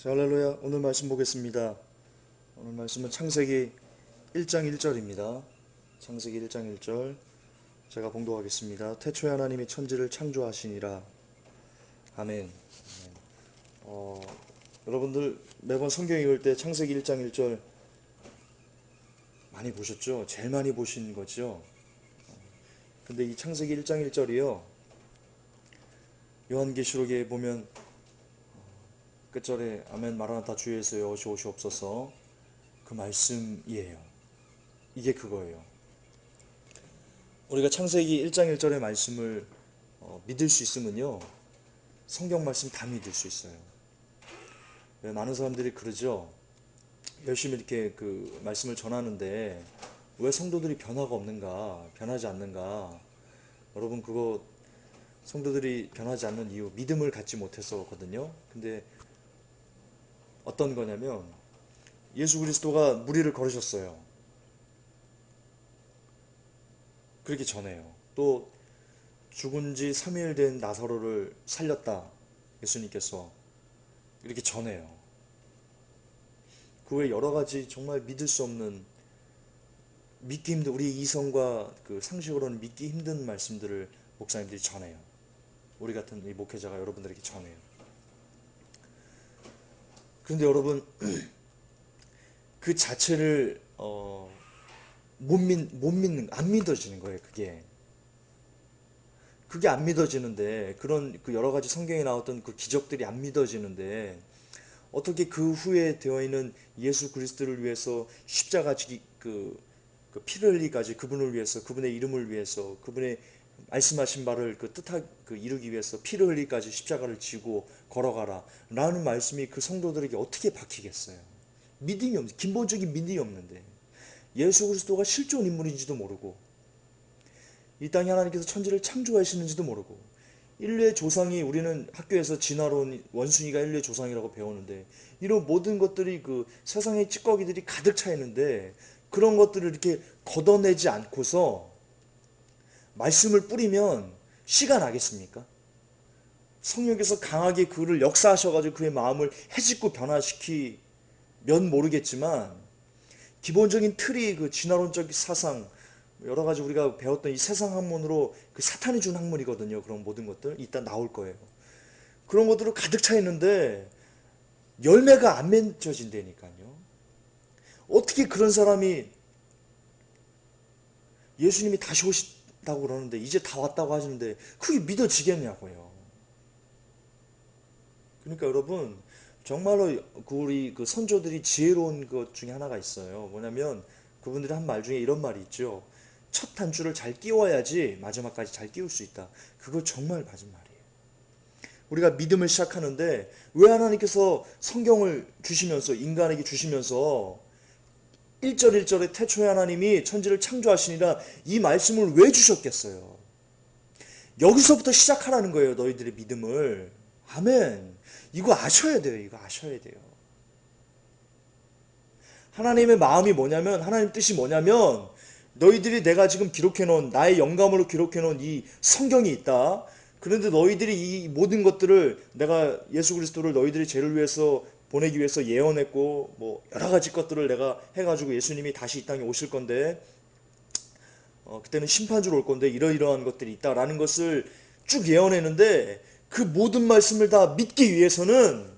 자, 할렐루야. 오늘 말씀 보겠습니다. 오늘 말씀은 창세기 1장 1절입니다. 창세기 1장 1절 제가 봉독하겠습니다. 태초에 하나님이 천지를 창조하시니라. 아멘. 여러분들 매번 성경 읽을 때 창세기 1장 1절 많이 보셨죠? 제일 많이 보신 거죠? 근데 이 창세기 1장 1절이요, 요한계시록에 보면 끝절에 아멘 마라나타 주 예수여 오시옵소서, 그 말씀이에요. 이게 그거예요. 우리가 창세기 1장 1절의 말씀을 믿을 수 있으면요, 성경 말씀 다 믿을 수 있어요. 많은 사람들이 그러죠. 열심히 이렇게 그 말씀을 전하는데 왜 성도들이 변화가 없는가, 변하지 않는가. 여러분, 그거 성도들이 변하지 않는 이유, 믿음을 갖지 못해서거든요. 근데 어떤 거냐면, 예수 그리스도가 무리를 걸으셨어요. 그렇게 전해요. 또 죽은 지 3일 된 나사로를 살렸다, 예수님께서 이렇게 전해요. 그 외에 여러 가지 정말 믿을 수 없는, 믿기 힘든, 우리 이성과 그 상식으로는 믿기 힘든 말씀들을 목사님들이 전해요. 우리 같은 이 목회자가 여러분들에게 전해요. 그런데 여러분, 그 자체를 안 믿어지는 거예요. 그게 안 믿어지는데, 그런 그 여러 가지 성경에 나왔던 그 기적들이 안 믿어지는데, 어떻게 그 후에 되어 있는 예수 그리스도를 위해서 십자가 지기, 그 피를 흘리기까지, 그분을 위해서, 그분의 이름을 위해서, 그분의 말씀하신 바를 이루기 위해서 피를 흘리기까지 십자가를 지고 걸어가라 라는 말씀이 그 성도들에게 어떻게 박히겠어요? 믿음이 없는, 근본적인 믿음이 없는데, 예수 그리스도가 실존 인물인지도 모르고, 이 땅에 하나님께서 천지를 창조하시는지도 모르고, 인류의 조상이, 우리는 학교에서 진화론 원숭이가 인류의 조상이라고 배우는데, 이런 모든 것들이 그 세상의 찌꺼기들이 가득 차 있는데, 그런 것들을 이렇게 걷어내지 않고서 말씀을 뿌리면 씨가 나겠습니까? 성령께서 강하게 그를 역사하셔가지고 그의 마음을 해집고 변화시키면 모르겠지만, 기본적인 틀이 그 진화론적 사상, 여러 가지 우리가 배웠던 이 세상 학문으로 그 사탄이 준 학문이거든요. 그런 모든 것들 이따 나올 거예요. 그런 것들로 가득 차 있는데 열매가 안 맺어진다니까요. 어떻게 그런 사람이 예수님이 다시 오신다고 그러는데, 이제 다 왔다고 하시는데 그게 믿어지겠냐고요. 그러니까 여러분, 정말로 우리 그 선조들이 지혜로운 것 중에 하나가 있어요. 뭐냐면, 그분들이 한 말 중에 이런 말이 있죠. 첫 단추를 잘 끼워야지 마지막까지 잘 끼울 수 있다. 그거 정말 맞은 말이에요. 우리가 믿음을 시작하는데, 왜 하나님께서 성경을 주시면서, 인간에게 주시면서 1절 1절에 태초에 하나님이 천지를 창조하시니라, 이 말씀을 왜 주셨겠어요? 여기서부터 시작하라는 거예요. 너희들의 믿음을. 아멘. 이거 아셔야 돼요. 이거 아셔야 돼요. 하나님의 마음이 뭐냐면, 하나님 뜻이 뭐냐면, 너희들이 내가 지금 기록해놓은, 나의 영감으로 기록해놓은 이 성경이 있다. 그런데 너희들이 이 모든 것들을, 내가 예수 그리스도를 너희들의 죄를 위해서 보내기 위해서 예언했고, 뭐 여러 가지 것들을 내가 해가지고 예수님이 다시 이 땅에 오실 건데, 그때는 심판주로 올 건데 이러이러한 것들이 있다라는 것을 쭉 예언했는데, 그 모든 말씀을 다 믿기 위해서는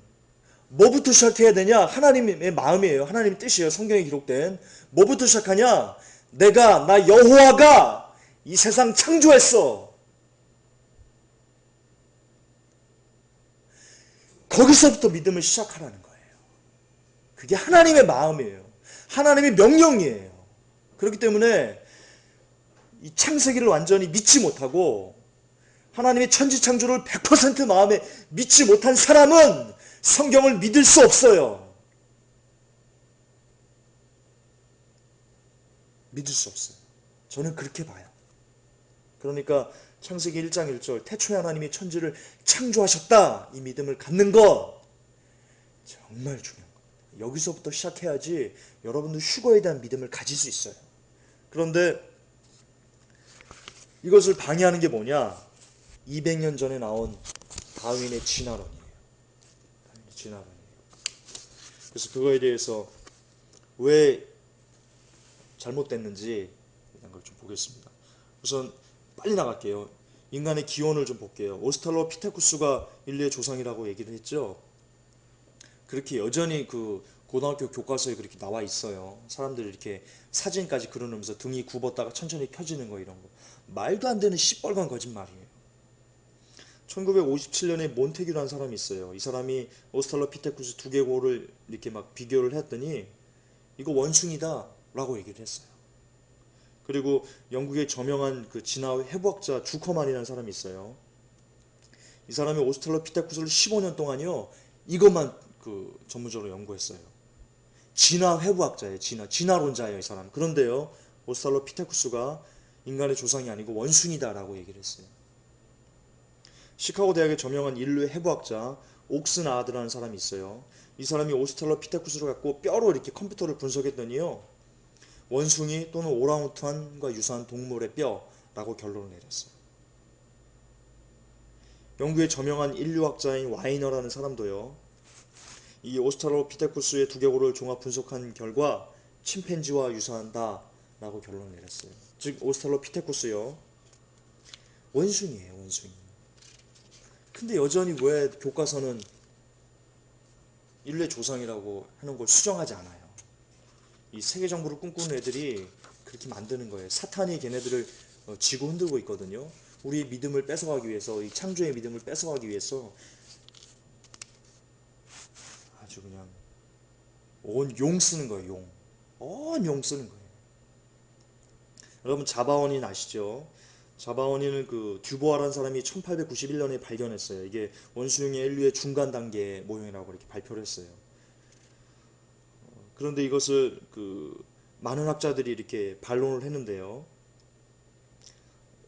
뭐부터 시작해야 되냐? 하나님의 마음이에요. 하나님의 뜻이에요. 성경에 기록된. 뭐부터 시작하냐? 나 여호와가 이 세상 창조했어. 거기서부터 믿음을 시작하라는 거예요. 그게 하나님의 마음이에요. 하나님의 명령이에요. 그렇기 때문에 이 창세기를 완전히 믿지 못하고, 하나님의 천지창조를 100% 마음에 믿지 못한 사람은 성경을 믿을 수 없어요. 믿을 수 없어요. 저는 그렇게 봐요. 그러니까 창세기 1장 1절 태초에 하나님이 천지를 창조하셨다, 이 믿음을 갖는 것 정말 중요한 겁니다. 여기서부터 시작해야지 여러분들 휴거에 대한 믿음을 가질 수 있어요. 그런데 이것을 방해하는 게 뭐냐? 200년 전에 나온 다윈의 진화론이에요. 진화론이에요. 그래서 그거에 대해서 왜 잘못됐는지 이런 걸 좀 보겠습니다. 우선 빨리 나갈게요. 인간의 기원을 좀 볼게요. 오스트랄로피테쿠스가 인류의 조상이라고 얘기를 했죠. 그렇게 여전히 그 고등학교 교과서에 그렇게 나와 있어요. 사람들이 이렇게 사진까지 그려놓으면서 등이 굽었다가 천천히 펴지는 거 이런 거. 말도 안 되는 시뻘건 거짓말이에요. 1957년에 몬테규라는 사람이 있어요. 이 사람이 오스트랄로피테쿠스 두개골을 이렇게 막 비교를 했더니 이거 원숭이다 라고 얘기를 했어요. 그리고 영국의 저명한 그 진화 해부학자 주커만이라는 사람이 있어요. 이 사람이 오스트랄로피테쿠스를 15년 동안요 이것만 그 전문적으로 연구했어요. 진화 해부학자예요. 진화론자예요, 이 사람. 그런데요, 오스트랄로피테쿠스가 인간의 조상이 아니고 원숭이다라고 얘기를 했어요. 시카고 대학의 저명한 인류 해부학자 옥스나드라는 사람이 있어요. 이 사람이 오스트랄로피테쿠스를 갖고 뼈로 이렇게 컴퓨터를 분석했더니요, 원숭이 또는 오랑우탄과 유사한 동물의 뼈라고 결론을 내렸어요. 영국의 저명한 인류학자인 와이너라는 사람도요, 이 오스트랄로피테쿠스의 두개골을 종합 분석한 결과 침팬지와 유사한다 라고 결론을 내렸어요. 즉 오스트랄로피테쿠스요 원숭이에요, 원숭이. 근데 여전히 왜 교과서는 인류의 조상이라고 하는 걸 수정하지 않아요? 이 세계 정부를 꿈꾸는 애들이 그렇게 만드는 거예요. 사탄이 걔네들을 쥐고 흔들고 있거든요. 우리의 믿음을 뺏어가기 위해서, 이 창조의 믿음을 뺏어가기 위해서 아주 그냥 온 용 쓰는 거예요, 용. 온 용 쓰는 거예요. 여러분 자바원인 아시죠? 자바원인은 그 듀보아라는 사람이 1891년에 발견했어요. 이게 원숭이의 인류의 중간 단계 모형이라고 이렇게 발표를 했어요. 그런데 이것을 그 많은 학자들이 이렇게 반론을 했는데요.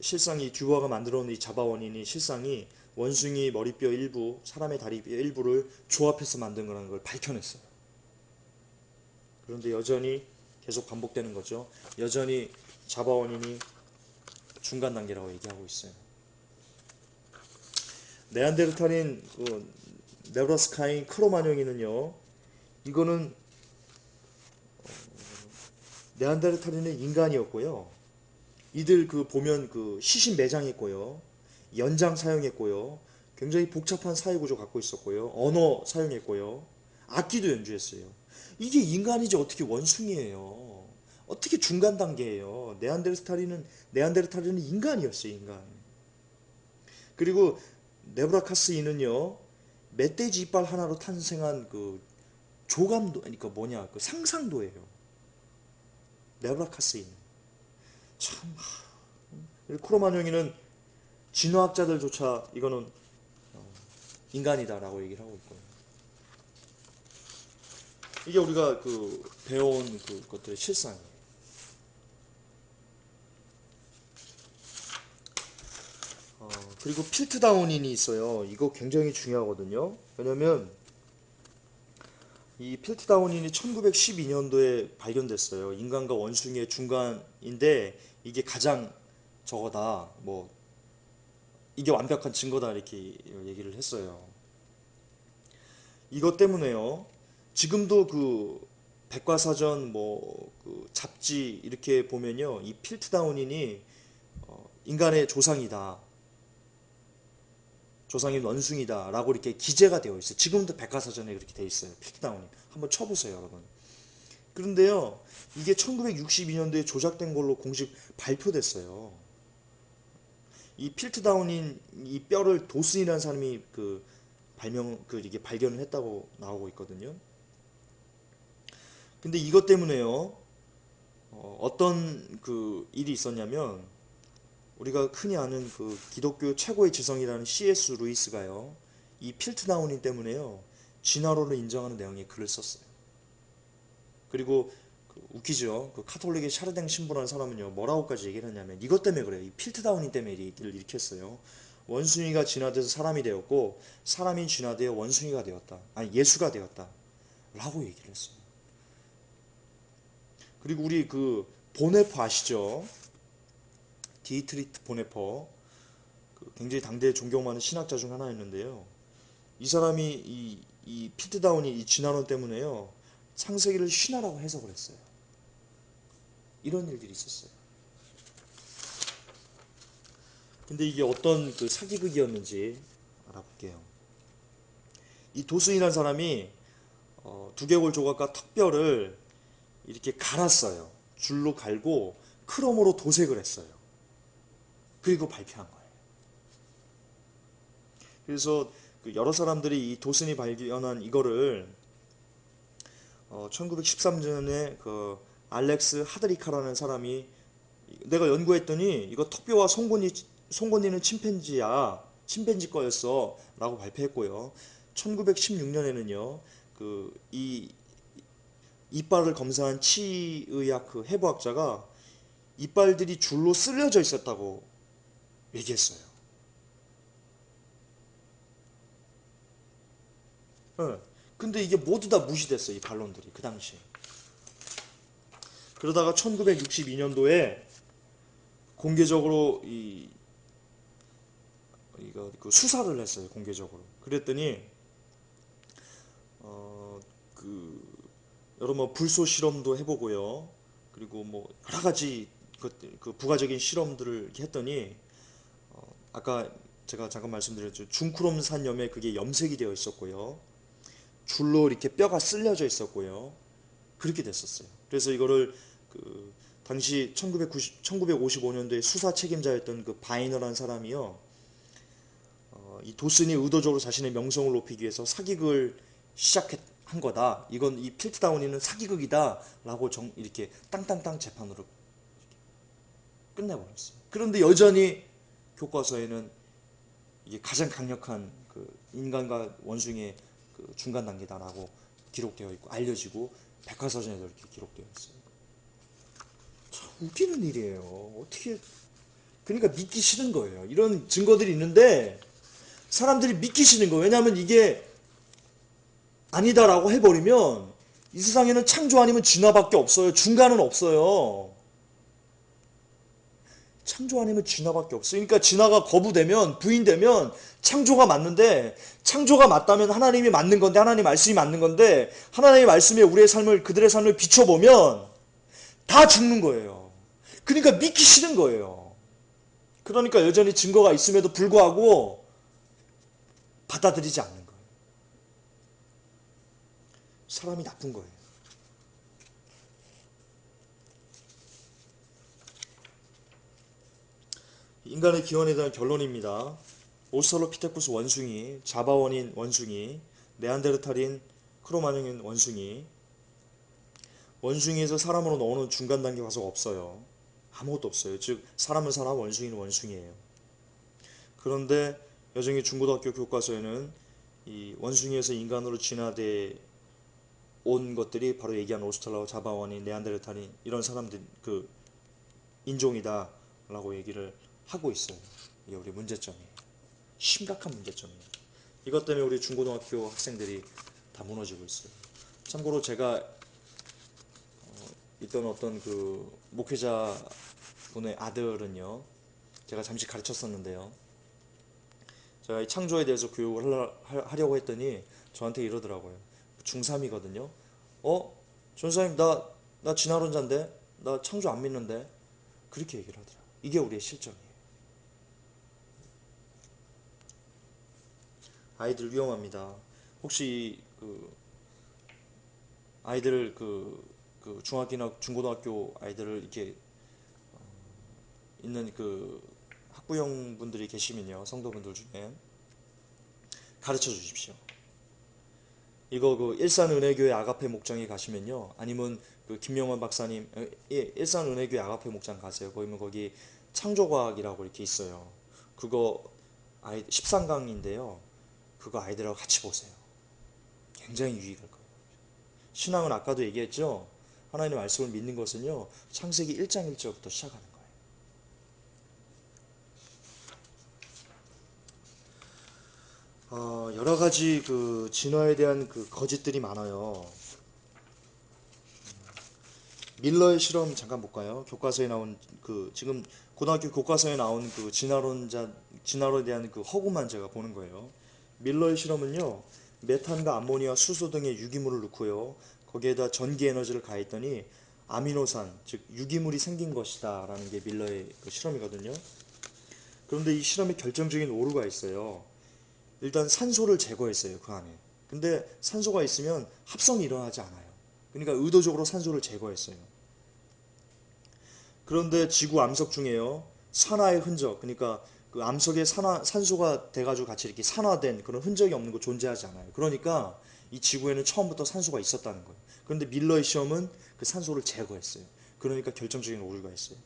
실상 이 듀보아가 만들어 놓은 이 자바원인이 실상이 원숭이 머리뼈 일부, 사람의 다리뼈 일부를 조합해서 만든 거라는 걸 밝혀냈어요. 그런데 여전히 계속 반복되는 거죠. 여전히 자바원인이 중간 단계라고 얘기하고 있어요. 네안데르탈인 네브라스카인 크로마뇽이는요. 이거는 네안데르탈인은 인간이었고요. 이들 그 보면 그 시신 매장했고요. 연장 사용했고요. 굉장히 복잡한 사회 구조 갖고 있었고요. 언어 사용했고요. 악기도 연주했어요. 이게 인간이지 어떻게 원숭이에요. 어떻게 중간 단계예요. 네안데르탈인은 인간이었어요, 인간. 그리고 네브라카스인은요. 멧돼지 이빨 하나로 탄생한 그 조감도 그러니까 뭐냐 그 상상도예요. 네브라카스인. 참 크로마뇽이는 진화학자들조차 이거는 인간이다라고 얘기를 하고 있고요. 이게 우리가 그 배워온 그 것들의 실상이에요. 그리고 필트다운인이 있어요. 이거 굉장히 중요하거든요. 왜냐면 이 필트다운인이 1912년도에 발견됐어요. 인간과 원숭이의 중간인데 이게 가장 저거다. 뭐 이게 완벽한 증거다 이렇게 얘기를 했어요. 이것 때문에요. 지금도 그 백과사전 뭐그 잡지 이렇게 보면요. 이 필트다운인이 인간의 조상이다. 조상인 원숭이다 라고 이렇게 기재가 되어 있어요. 지금도 백과사전에 그렇게 되어 있어요. 필트다운인. 한번 쳐보세요, 여러분. 그런데요. 이게 1962년도에 조작된 걸로 공식 발표됐어요. 이 필트다운인 이 뼈를 도슨이라는 사람이 이게 발견을 했다고 나오고 있거든요. 근데 이것 때문에요. 어떤 그 일이 있었냐면 우리가 흔히 아는 그 기독교 최고의 지성이라는 C.S. 루이스가요. 이 필트다운인 때문에요. 진화론을 인정하는 내용의 글을 썼어요. 그리고 웃기죠. 그 카톨릭의 샤르댕 신부라는 사람은요. 뭐라고까지 얘기를 했냐면 이것 때문에 그래요. 이 필트다운인 때문에 얘기를 일으켰어요. 원숭이가 진화돼서 사람이 되었고 사람이 진화되어 원숭이가 되었다. 아니 예수가 되었다. 라고 얘기를 했어요. 그리고 우리 그 보네퍼 아시죠? 디트리트 보네퍼 굉장히 당대에 존경 많은 신학자 중 하나였는데요. 이 사람이 이 필트다운이 이 진화론 때문에요. 창세기를 신화라고 해석을 했어요. 이런 일들이 있었어요. 근데 이게 어떤 그 사기극이었는지 알아볼게요. 이 도슨이라는 사람이 두개골 조각과 턱뼈를 이렇게 갈았어요. 줄로 갈고 크롬으로 도색을 했어요. 그리고 발표한 거예요. 그래서 그 여러 사람들이 이 도슨이 발견한 이거를 1913년에 그 알렉스 하드리카라는 사람이 내가 연구했더니 이거 턱뼈와 송곳니는 침팬지 거였어 라고 발표했고요. 1916년에는요 그 이 이빨을 검사한 치의학 그 해부학자가 이빨들이 줄로 쓸려져 있었다고 얘기했어요. 네. 근데 이게 모두 다 무시됐어요. 이 반론들이 그 당시. 그러다가 1962년도에 공개적으로 이거 그 수사를 했어요. 공개적으로. 그랬더니 그 여러 뭐 불소 실험도 해보고요. 그리고 뭐 여러 가지 그 부가적인 실험들을 이렇게 했더니 아까 제가 잠깐 말씀드렸죠. 중크롬산염에 그게 염색이 되어 있었고요. 줄로 이렇게 뼈가 쓸려져 있었고요. 그렇게 됐었어요. 그래서 이거를 그 당시 1955년도에 수사 책임자였던 그 바이너라는 사람이요. 이 도슨이 의도적으로 자신의 명성을 높이기 위해서 사기극을 시작한 거다. 이건 이 필트다운이는 사기극이다라고 이렇게 땅땅땅 재판으로 끝내버렸어요. 그런데 여전히 교과서에는 이게 가장 강력한 그 인간과 원숭이의 그 중간 단계다라고 기록되어 있고 알려지고 백과사전에도 이렇게 기록되어 있어요. 참 웃기는 일이에요. 어떻게 그러니까 믿기 싫은 거예요. 이런 증거들이 있는데 사람들이 믿기 싫은 거예요. 왜냐하면 이게 아니다라고 해버리면 이 세상에는 창조 아니면 진화밖에 없어요. 중간은 없어요. 창조 아니면 진화밖에 없어요. 그러니까 진화가 거부되면 부인되면 창조가 맞는데 창조가 맞다면 하나님이 맞는 건데 하나님 말씀이 맞는 건데 하나님의 말씀에 우리의 삶을 그들의 삶을 비춰보면 다 죽는 거예요. 그러니까 믿기 싫은 거예요. 그러니까 여전히 증거가 있음에도 불구하고 받아들이지 않는 거예요. 사람이 나쁜 거예요. 인간의 기원에 대한 결론입니다. 오스트랄로피테쿠스 원숭이, 자바원인 원숭이, 네안데르탈인 크로마뇽인 원숭이, 원숭이에서 사람으로 넣어놓은 중간 단계 가서가 없어요. 아무것도 없어요. 즉 사람은 사람, 원숭이는 원숭이에요. 그런데 여전히 중고등학교 교과서에는 이 원숭이에서 인간으로 진화돼 온 것들이 바로 얘기한 오스트랄로, 자바원인, 네안데르탈인 이런 사람들 그 인종이다라고 얘기를 하고 있어요. 이게 우리 문제점이에요. 심각한 문제점이에요. 이것 때문에 우리 중고등학교 학생들이 다 무너지고 있어요. 참고로 제가 있던 어떤 그 목회자 분의 아들은요, 제가 잠시 가르쳤었는데요. 제가 이 창조에 대해서 교육을 하려고 했더니 저한테 이러더라고요. 중3이거든요. 전사님 나 진화론자인데 나 창조 안 믿는데 그렇게 얘기를 하더라고요. 이게 우리의 실정이에요. 아이들 위험합니다. 혹시 그 아이들 그 중학교나 중고등학교 아이들을 이렇게 있는 그 학부형 분들이 계시면요, 성도분들 중에 가르쳐 주십시오. 이거 그 일산은혜교회 아가페 목장에 가시면요, 아니면 그 김명환 박사님, 일산은혜교회 아가페 목장 가세요. 거기 창조과학이라고 이렇게 있어요. 그거 13강인데요. 그거 아이들하고 같이 보세요. 굉장히 유익할 거예요. 신앙은 아까도 얘기했죠. 하나님의 말씀을 믿는 것은요, 창세기 1장 1절부터 시작하는 거예요. 여러 가지 그 진화에 대한 그 거짓들이 많아요. 밀러의 실험 잠깐 볼까요? 교과서에 나온 그 지금 고등학교 교과서에 나온 그 진화론에 대한 그 허구만 제가 보는 거예요. 밀러의 실험은요, 메탄과 암모니아, 수소 등의 유기물을 넣고요. 거기에다 전기 에너지를 가했더니 아미노산, 즉 유기물이 생긴 것이다 라는 게 밀러의 그 실험이거든요. 그런데 이 실험에 결정적인 오류가 있어요. 일단 산소를 제거했어요, 그 안에. 근데 산소가 있으면 합성이 일어나지 않아요. 그러니까 의도적으로 산소를 제거했어요. 그런데 지구 암석 중에요, 산화의 흔적, 그러니까 그 암석에 산소가 돼가지고 같이 이렇게 산화된 그런 흔적이 없는 거 존재하지 않아요. 그러니까 이 지구에는 처음부터 산소가 있었다는 거예요. 그런데 밀러의 시험은 그 산소를 제거했어요. 그러니까 결정적인 오류가 있어요.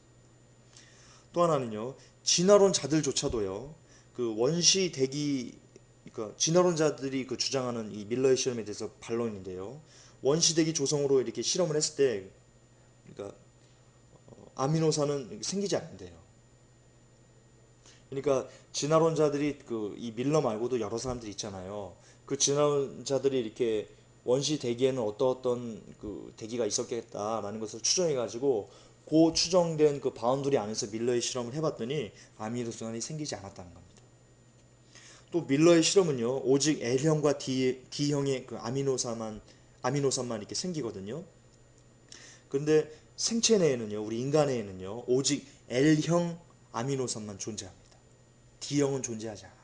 또 하나는요, 진화론자들조차도요, 그 원시 대기, 그러니까 진화론자들이 그 주장하는 이 밀러의 실험에 대해서 반론인데요, 원시 대기 조성으로 이렇게 실험을 했을 때, 그러니까 아미노산은 생기지 않는데요. 그러니까 진화론자들이 그 이 밀러 말고도 여러 사람들이 있잖아요. 그 진화론자들이 이렇게 원시 대기에는 어떤 그 대기가 있었겠다라는 것을 추정해가지고 그 추정된 그 바운더리 안에서 밀러의 실험을 해봤더니 아미노산이 생기지 않았다는 겁니다. 또 밀러의 실험은요, 오직 L형과 D형의 그 아미노산만 이렇게 생기거든요. 그런데 생체 내에는요, 우리 인간 내에는요, 오직 L형 아미노산만 존재합니다. D형은 존재하지 않아요.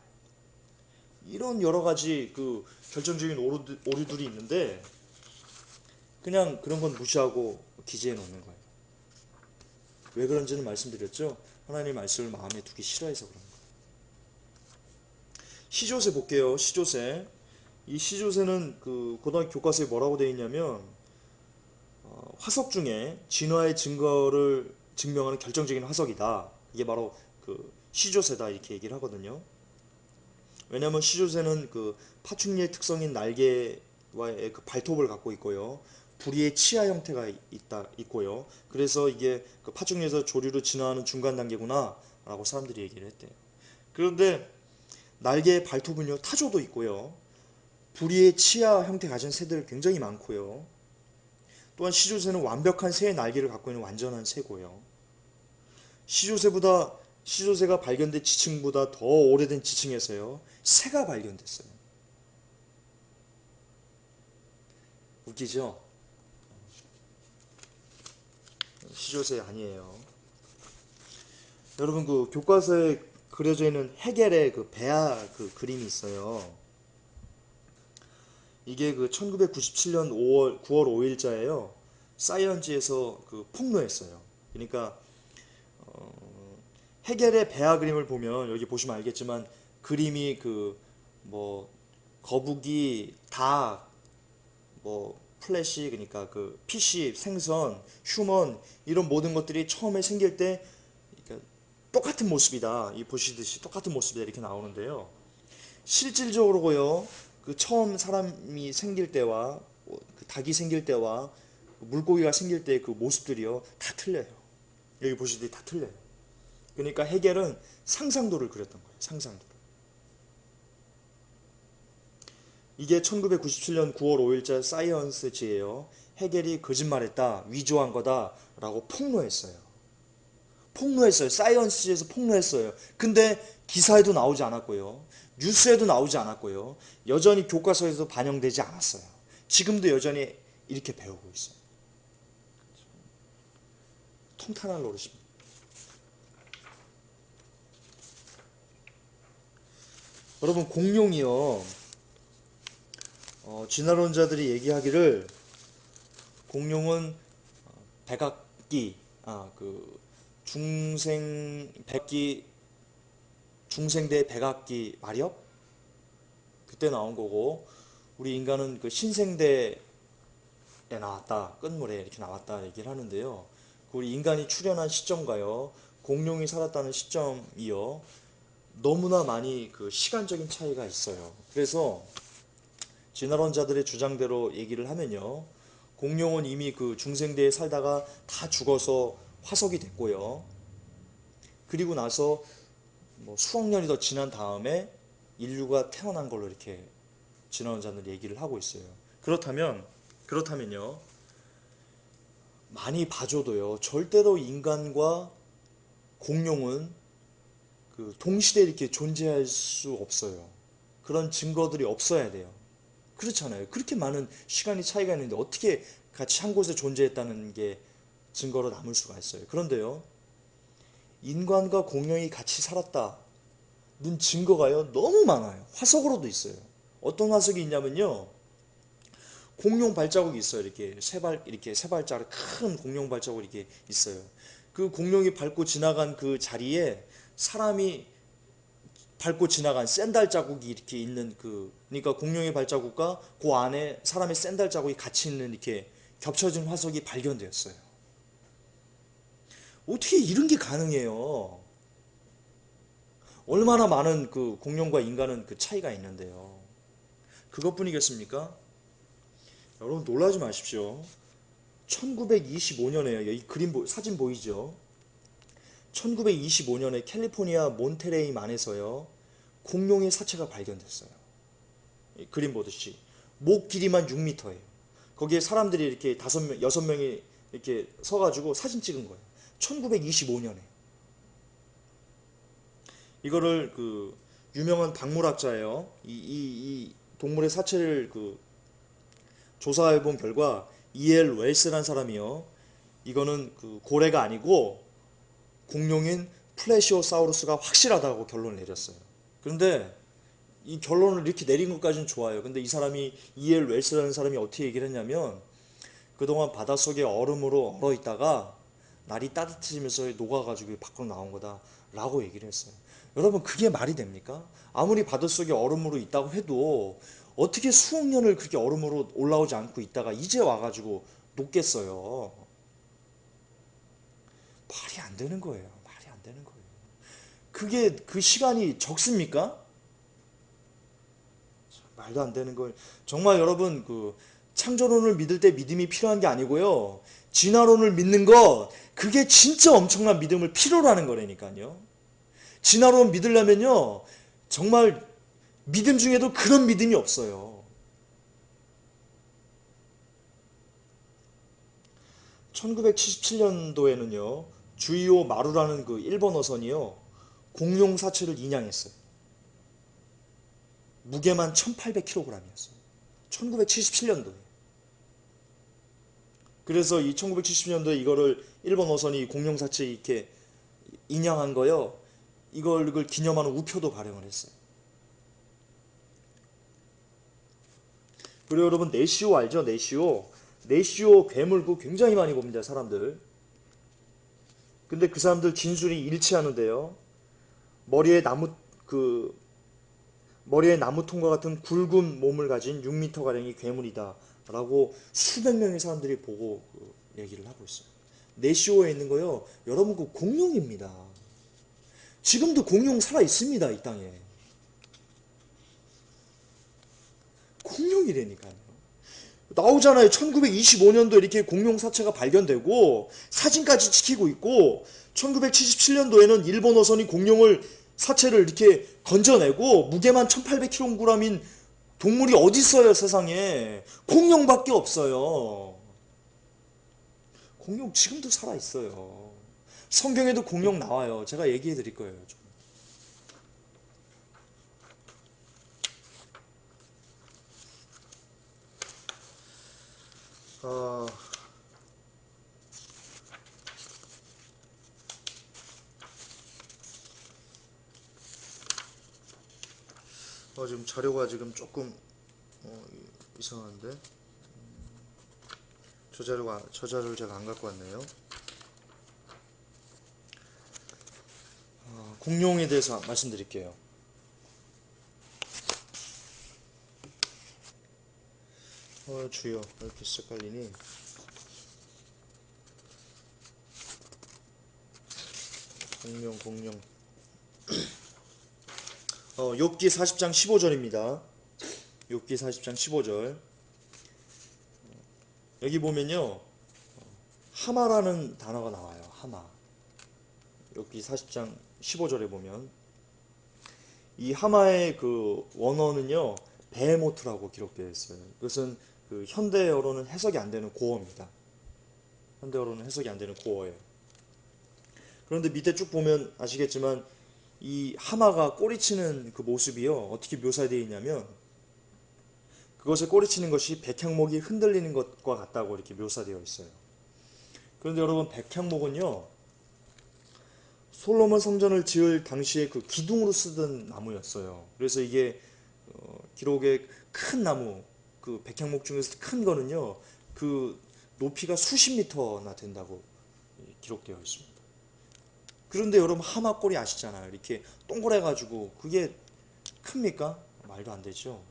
이런 여러 가지 그 결정적인 오류들이 있는데 그냥 그런 건 무시하고 기재해 놓는 거예요. 왜 그런지는 말씀드렸죠. 하나님의 말씀을 마음에 두기 싫어해서 그런 거예요. 시조새 볼게요. 시조새. 이 시조새는 그 고등학교 교과서에 뭐라고 되어 있냐면 화석 중에 진화의 증거를 증명하는 결정적인 화석이다. 이게 바로 그 시조새다 이렇게 얘기를 하거든요. 왜냐하면 시조새는 그 파충류의 특성인 날개와의 그 발톱을 갖고 있고요. 부리의 치아 형태가 있고요. 그래서 이게 그 파충류에서 조류로 진화하는 중간 단계구나 라고 사람들이 얘기를 했대요. 그런데 날개의 발톱은요, 타조도 있고요. 부리의 치아 형태 가진 새들 굉장히 많고요. 또한 시조새는 완벽한 새의 날개를 갖고 있는 완전한 새고요. 시조새가 발견된 지층보다 더 오래된 지층에서요, 새가 발견됐어요. 웃기죠? 시조새 아니에요. 여러분 그 교과서에 그려져 있는 헤겔의 그 배아 그 그림이 있어요. 이게 그 1997년 9월 5일자예요. 사이언지에서 그 폭로했어요. 그러니까 헤겔의 배아 그림을 보면 여기 보시면 알겠지만 그림이 그 뭐 거북이, 닭, 뭐 플래시 그러니까 그 피쉬, 생선, 휴먼 이런 모든 것들이 처음에 생길 때 그러니까 똑같은 모습이다. 이 보시듯이 똑같은 모습이다 이렇게 나오는데요. 실질적으로요. 그 처음 사람이 생길 때와 그 닭이 생길 때와 물고기가 생길 때 그 모습들이요. 다 틀려요. 여기 보시듯이 다 틀려요. 그러니까 헤겔은 상상도를 그렸던 거예요. 상상도를. 이게 1997년 9월 5일자 사이언스지예요. 헤겔이 거짓말했다, 위조한 거다라고 폭로했어요. 폭로했어요. 사이언스지에서 폭로했어요. 근데 기사에도 나오지 않았고요. 뉴스에도 나오지 않았고요. 여전히 교과서에서 반영되지 않았어요. 지금도 여전히 이렇게 배우고 있어요. 통탄할 노릇입니다. 여러분 공룡이요. 진화론자들이 얘기하기를 공룡은 백악기, 그 중생대 백악기 마력 그때 나온 거고 우리 인간은 그 신생대에 나왔다 끝물에 이렇게 나왔다 얘기를 하는데요. 그 우리 인간이 출현한 시점과요 공룡이 살았다는 시점이요 너무나 많이 그 시간적인 차이가 있어요. 그래서 진화론자들의 주장대로 얘기를 하면요. 공룡은 이미 그 중생대에 살다가 다 죽어서 화석이 됐고요. 그리고 나서 뭐 수억 년이 더 지난 다음에 인류가 태어난 걸로 이렇게 진화론자들 얘기를 하고 있어요. 그렇다면요. 많이 봐줘도요. 절대로 인간과 공룡은 그 동시대에 이렇게 존재할 수 없어요. 그런 증거들이 없어야 돼요. 그렇잖아요. 그렇게 많은 시간이 차이가 있는데 어떻게 같이 한 곳에 존재했다는 게 증거로 남을 수가 있어요. 그런데요, 인간과 공룡이 같이 살았다는 증거가요, 너무 많아요. 화석으로도 있어요. 어떤 화석이 있냐면요, 공룡 발자국이 있어요. 이렇게 세 발자국, 큰 공룡 발자국이 이렇게 있어요. 그 공룡이 밟고 지나간 그 자리에 사람이 밟고 지나간 샌들 자국이 이렇게 있는 그러니까 공룡의 발자국과 그 안에 사람의 샌들 자국이 같이 있는 이렇게 겹쳐진 화석이 발견되었어요. 어떻게 이런 게 가능해요? 얼마나 많은 그 공룡과 인간은 그 차이가 있는데요. 그것뿐이겠습니까? 여러분 놀라지 마십시오. 1925년에요. 이 사진 보이죠? 1925년에 캘리포니아 몬테레이만에서요, 공룡의 사체가 발견됐어요. 그림 보듯이 목 길이만 6m예요. 거기에 사람들이 이렇게 5명, 6명이 이렇게 서가지고 사진 찍은 거예요. 1925년에. 이거를 그 유명한 박물학자예요. 이 동물의 사체를 그 조사해 본 결과 E.L. 웰스라는 사람이요. 이거는 그 고래가 아니고 공룡인 플래시오사우루스가 확실하다고 결론을 내렸어요. 그런데 이 결론을 이렇게 내린 것까지는 좋아요. 근데 이 사람이 E.L. 웰스라는 사람이 어떻게 얘기를 했냐면 그동안 바닷속에 얼음으로 얼어 있다가 날이 따뜻해지면서 녹아가지고 밖으로 나온 거다라고 얘기를 했어요. 여러분 그게 말이 됩니까? 아무리 바닷속에 얼음으로 있다고 해도 어떻게 수억 년을 그렇게 얼음으로 올라오지 않고 있다가 이제 와가지고 녹겠어요. 말이 안 되는 거예요. 말이 안 되는 거예요. 그게 그 시간이 적습니까? 말도 안 되는 걸. 정말 여러분 그 창조론을 믿을 때 믿음이 필요한 게 아니고요. 진화론을 믿는 거 그게 진짜 엄청난 믿음을 필요로 하는 거라니까요. 진화론 믿으려면요. 정말 믿음 중에도 그런 믿음이 없어요. 1977년도에는요. 주이오 마루라는 그 일본 어선이요. 공룡 사체를 인양했어요. 무게만 1800kg이었어요. 1977년도에. 그래서 이 1970년도에 이거를 일본 어선이 공룡 사체 이렇게 인양한 거요. 이걸 기념하는 우표도 발행을 했어요. 그리고 여러분 네시오 알죠? 네시오. 네시오 괴물 그 굉장히 많이 봅니다, 사람들. 근데 그 사람들 진술이 일치하는데요. 머리에 나무 그 머리에 나무통과 같은 굵은 몸을 가진 6m 가량의 괴물이다라고 수백 명의 사람들이 보고 얘기를 하고 있어요. 네시오에 있는 거요. 여러분 그 공룡입니다. 지금도 공룡 살아 있습니다, 이 땅에. 공룡이라니까요. 나오잖아요. 1925년도 이렇게 공룡 사체가 발견되고 사진까지 찍히고 있고 1977년도에는 일본 어선이 공룡을 사체를 이렇게 건져내고 무게만 1800kg인 동물이 어디 있어요, 세상에. 공룡밖에 없어요. 공룡 지금도 살아 있어요. 성경에도 공룡 나와요. 제가 얘기해 드릴 거예요. 좀. 아, 지금 자료가 지금 조금 이상한데 저 자료를 제가 안 갖고 왔네요. 공룡에 대해서 말씀드릴게요. 주여 왜 이렇게 헷갈리니? 공룡. 욥기 40장 15절입니다. 욥기 40장 15절. 여기 보면요. 하마라는 단어가 나와요. 하마. 욥기 40장 15절에 보면 이 하마의 그 원어는요. 베헤모트라고 기록되어 있어요. 그것은 그 현대어로는 해석이 안 되는 고어입니다. 현대어로는 해석이 안 되는 고어예요. 그런데 밑에 쭉 보면 아시겠지만 이 하마가 꼬리치는 그 모습이요. 어떻게 묘사되어 있냐면 그것을 꼬리치는 것이 백향목이 흔들리는 것과 같다고 이렇게 묘사되어 있어요. 그런데 여러분, 백향목은요, 솔로몬 성전을 지을 당시에 그 기둥으로 쓰던 나무였어요. 그래서 이게 기록에 큰 나무, 그 백향목 중에서 큰 거는요, 그 높이가 수십 미터나 된다고 기록되어 있습니다. 그런데 여러분, 하마꼬리 아시잖아요. 이렇게 동그래가지고 그게 큽니까? 말도 안 되죠.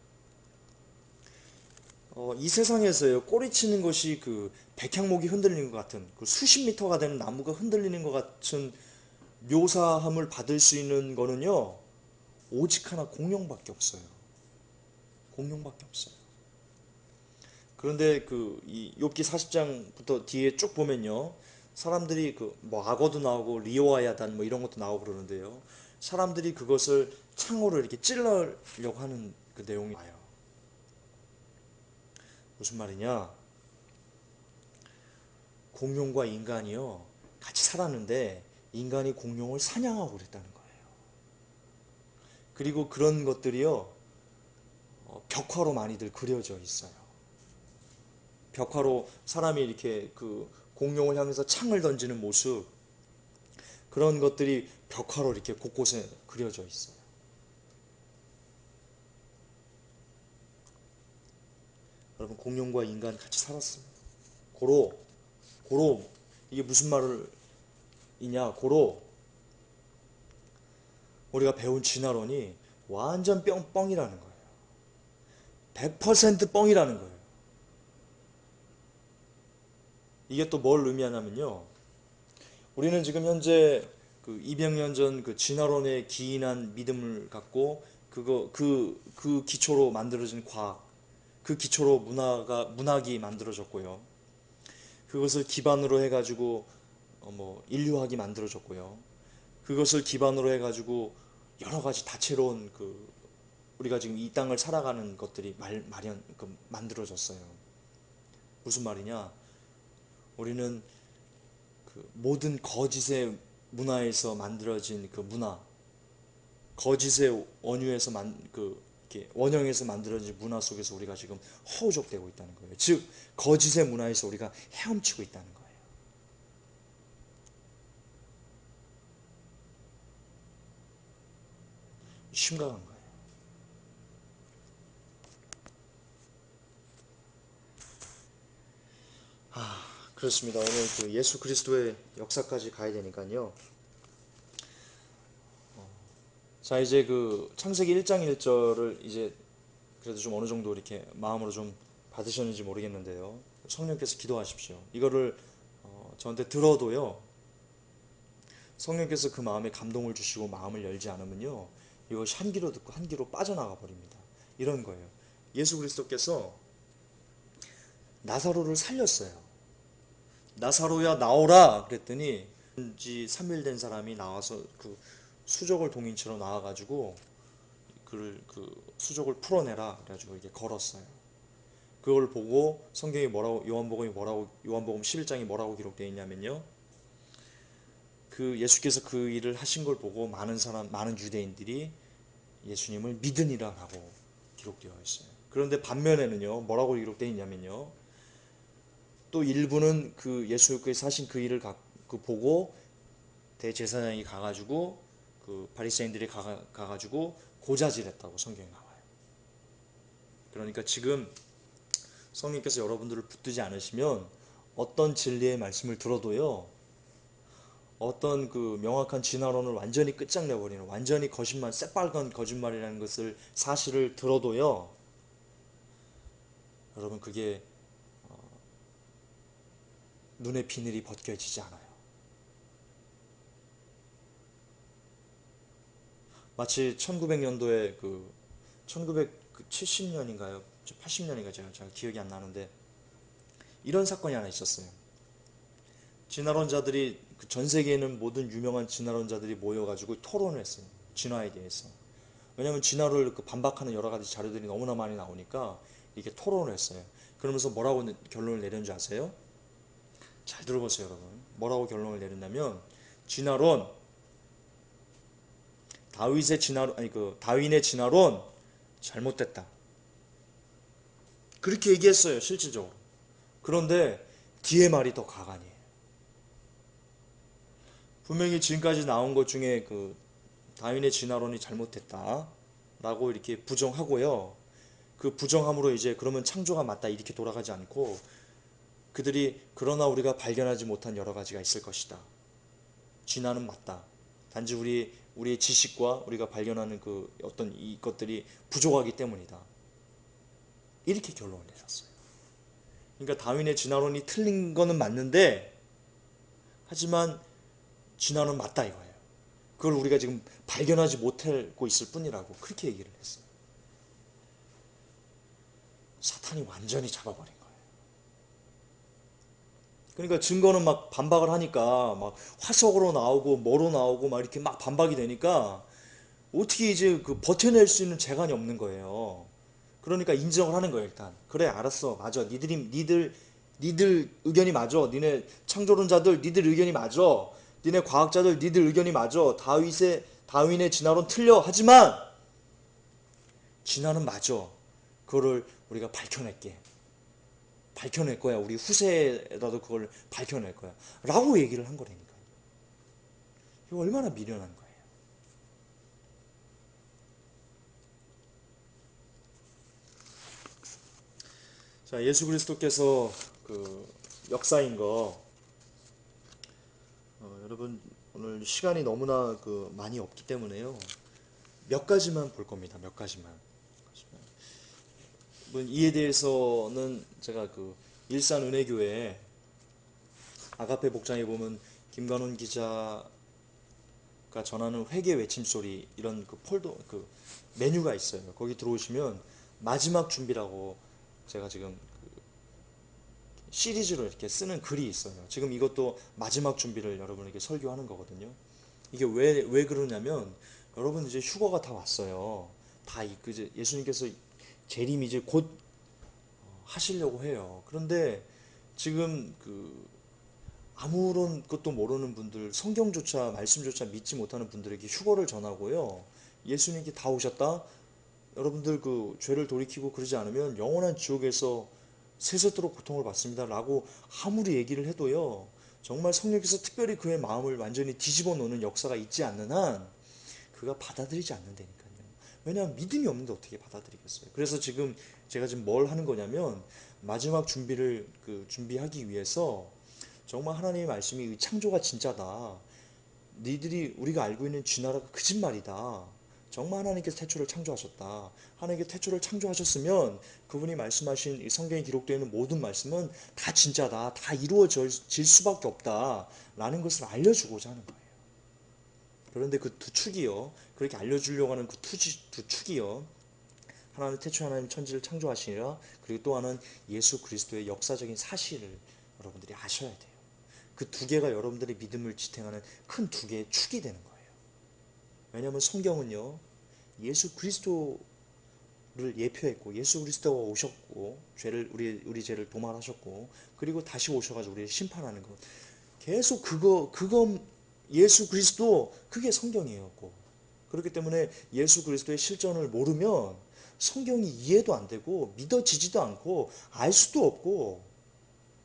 이 세상에서요, 꼬리치는 것이 그 백향목이 흔들리는 것 같은, 그 수십 미터가 되는 나무가 흔들리는 것 같은 묘사함을 받을 수 있는 거는요, 오직 하나, 공룡밖에 없어요. 공룡밖에 없어요. 그런데 이 욥기 40장부터 뒤에 쭉 보면요, 사람들이 그 뭐 악어도 나오고 리오아야단 뭐 이런 것도 나오고 그러는데요, 사람들이 그것을 창으로 이렇게 찔러려고 하는 그 내용이 와요. 무슨 말이냐? 공룡과 인간이요, 같이 살았는데 인간이 공룡을 사냥하고 그랬다는 거예요. 그리고 그런 것들이요, 벽화로 많이들 그려져 있어요. 벽화로 사람이 이렇게 그 공룡을 향해서 창을 던지는 모습, 그런 것들이 벽화로 이렇게 곳곳에 그려져 있어요. 여러분, 공룡과 인간 같이 살았습니다. 고로, 이게 무슨 말이냐? 고로, 우리가 배운 진화론이 완전 뻥이라는 거예요. 100% 뻥이라는 거예요. 이게 또 뭘 의미하냐면요, 우리는 지금 현재 그 200년 전 그 진화론에 기인한 믿음을 갖고 그 기초로 만들어진 과학, 그 기초로 문학이 만들어졌고요. 그것을 기반으로 해가지고 뭐 인류학이 만들어졌고요. 그것을 기반으로 해가지고 여러 가지 다채로운 그 우리가 지금 이 땅을 살아가는 것들이 만들어졌어요. 무슨 말이냐? 우리는 그 모든 거짓의 문화에서 만들어진 그 문화, 거짓의 원유에서 이렇게 원형에서 만들어진 문화 속에서 우리가 지금 허우적대고 있다는 거예요. 즉, 거짓의 문화에서 우리가 헤엄치고 있다는 거예요. 심각한 거예요. 그렇습니다. 오늘 그 예수 그리스도의 역사까지 가야 되니까요. 자, 이제 그 창세기 1장 1절을 이제 그래도 좀 어느 정도 이렇게 마음으로 좀 받으셨는지 모르겠는데요. 성령께서 기도하십시오. 이거를 저한테 들어도요, 성령께서 그 마음에 감동을 주시고 마음을 열지 않으면요, 이것이 한 귀로 듣고 한 귀로 빠져나가 버립니다. 이런 거예요. 예수 그리스도께서 나사로를 살렸어요. 나사로야 나오라 그랬더니 지 3일 된 사람이 나와서 그 수족을 동인처럼 나와가지고 그 수족을 풀어내라 그래가지고 이게 걸었어요. 그걸 보고 성경이 뭐라고, 요한복음 11장이 뭐라고 기록되어 있냐면요, 그 예수께서 그 일을 하신 걸 보고 많은 유대인들이 예수님을 믿으니라라고 기록되어 있어요. 그런데 반면에는요, 뭐라고 기록되어 있냐면요, 또 일부는 그 예수께서 하신 그 일을 그 보고 대제사장이 가가지고 그 바리새인들이 가가지고 고자질했다고 성경에 나와요. 그러니까 지금 성령께서 여러분들을 붙들지 않으시면 어떤 진리의 말씀을 들어도요, 어떤 그 명확한 진화론을 완전히 끝장내버리는, 완전히 새빨간 거짓말이라는 것을 사실을 들어도요, 여러분, 그게 눈의 비늘이 벗겨지지 않아요. 마치 1900년도에 1970년인가요? 80년인가 제가 잘 기억이 안 나는데, 이런 사건이 하나 있었어요. 진화론자들이 전 세계에 있는 모든 유명한 진화론자들이 모여가지고 토론을 했어요. 진화에 대해서. 왜냐하면 진화를 반박하는 여러 가지 자료들이 너무나 많이 나오니까 이게 토론을 했어요. 그러면서 뭐라고 결론을 내렸는지 아세요? 잘 들어보세요, 여러분. 뭐라고 결론을 내렸냐면, 진화론, 다윈의 진화론 잘못됐다. 그렇게 얘기했어요, 실질적으로. 그런데 뒤에 말이 더 가관이에요. 분명히 지금까지 나온 것 중에 그 다윈의 진화론이 잘못됐다 라고 이렇게 부정하고요. 그 부정함으로 이제 그러면 창조가 맞다 이렇게 돌아가지 않고, 그들이 그러나 우리가 발견하지 못한 여러 가지가 있을 것이다. 진화는 맞다. 단지 우리의 지식과 우리가 발견하는 그 어떤 이것들이 부족하기 때문이다. 이렇게 결론을 내렸어요. 그러니까 다윈의 진화론이 틀린 거는 맞는데, 하지만 진화는 맞다 이거예요. 그걸 우리가 지금 발견하지 못하고 있을 뿐이라고 그렇게 얘기를 했어요. 사탄이 완전히 잡아버린 거예요. 그러니까 증거는 막 반박을 하니까 막 화석으로 나오고 뭐로 나오고 막 이렇게 막 반박이 되니까 어떻게 이제 그 버텨낼 수 있는 재간이 없는 거예요. 그러니까 인정을 하는 거예요, 일단. 그래, 알았어. 맞아. 니들 의견이 맞아. 니네 창조론자들 니들 의견이 맞아. 니네 과학자들 니들 의견이 맞아. 다윈의 진화론 틀려. 하지만 진화는 맞아. 그거를 우리가 밝혀낼 거야. 우리 후세라도 그걸 밝혀낼 거야. 라고 얘기를 한 거라니까요. 이거 얼마나 미련한 거예요. 자, 예수 그리스도께서 그 역사인 거, 여러분 오늘 시간이 너무나 그 많이 없기 때문에요. 몇 가지만 볼 겁니다. 몇 가지만. 이에 대해서는 제가 그 일산은혜교회 아가페 복장에 보면 김관훈 기자가 전하는 회개 외침소리 이런 그 폴더 그 메뉴가 있어요. 거기 들어오시면 마지막 준비라고 제가 지금 시리즈로 이렇게 쓰는 글이 있어요. 지금 이것도 마지막 준비를 여러분에게 설교하는 거거든요. 이게 왜 그러냐면, 여러분 이제 휴가가 다 왔어요. 이제 예수님께서 재림 이제 곧 하시려고 해요. 그런데 지금 그 아무런 것도 모르는 분들, 성경조차 말씀조차 믿지 못하는 분들에게 휴거를 전하고요. 예수님께 다 오셨다. 여러분들 그 죄를 돌이키고 그러지 않으면 영원한 지옥에서 세세토록 고통을 받습니다라고 아무리 얘기를 해도요. 정말 성령께서 특별히 그의 마음을 완전히 뒤집어 놓는 역사가 있지 않는 한 그가 받아들이지 않는다니까요. 왜냐하면 믿음이 없는데 어떻게 받아들이겠어요. 그래서 지금 제가 지금 뭘 하는 거냐면, 마지막 준비를 준비하기 위해서 정말 하나님의 말씀이 창조가 진짜다. 니들이 우리가 알고 있는 쥐나라가 거짓말이다. 정말 하나님께서 태초를 창조하셨다. 하나님께서 태초를 창조하셨으면 그분이 말씀하신 이 성경에 기록되어 있는 모든 말씀은 다 진짜다. 다 이루어질 수밖에 없다. 라는 것을 알려주고자 하는 거예요. 그런데 그 두 축이요. 그렇게 알려주려고 하는 그 두 축이요. 하나는 태초 하나님 천지를 창조하시니라. 그리고 또 하나는 예수 그리스도의 역사적인 사실을 여러분들이 아셔야 돼요. 그 두 개가 여러분들의 믿음을 지탱하는 큰 두 개의 축이 되는 거예요. 왜냐하면 성경은요, 예수 그리스도를 예표했고, 예수 그리스도가 오셨고, 우리 죄를 도말하셨고, 그리고 다시 오셔가지고 우리를 심판하는 것. 계속 그거 예수 그리스도 그게 성경이에요. 그렇기 때문에 예수 그리스도의 실존을 모르면 성경이 이해도 안 되고 믿어지지도 않고 알 수도 없고,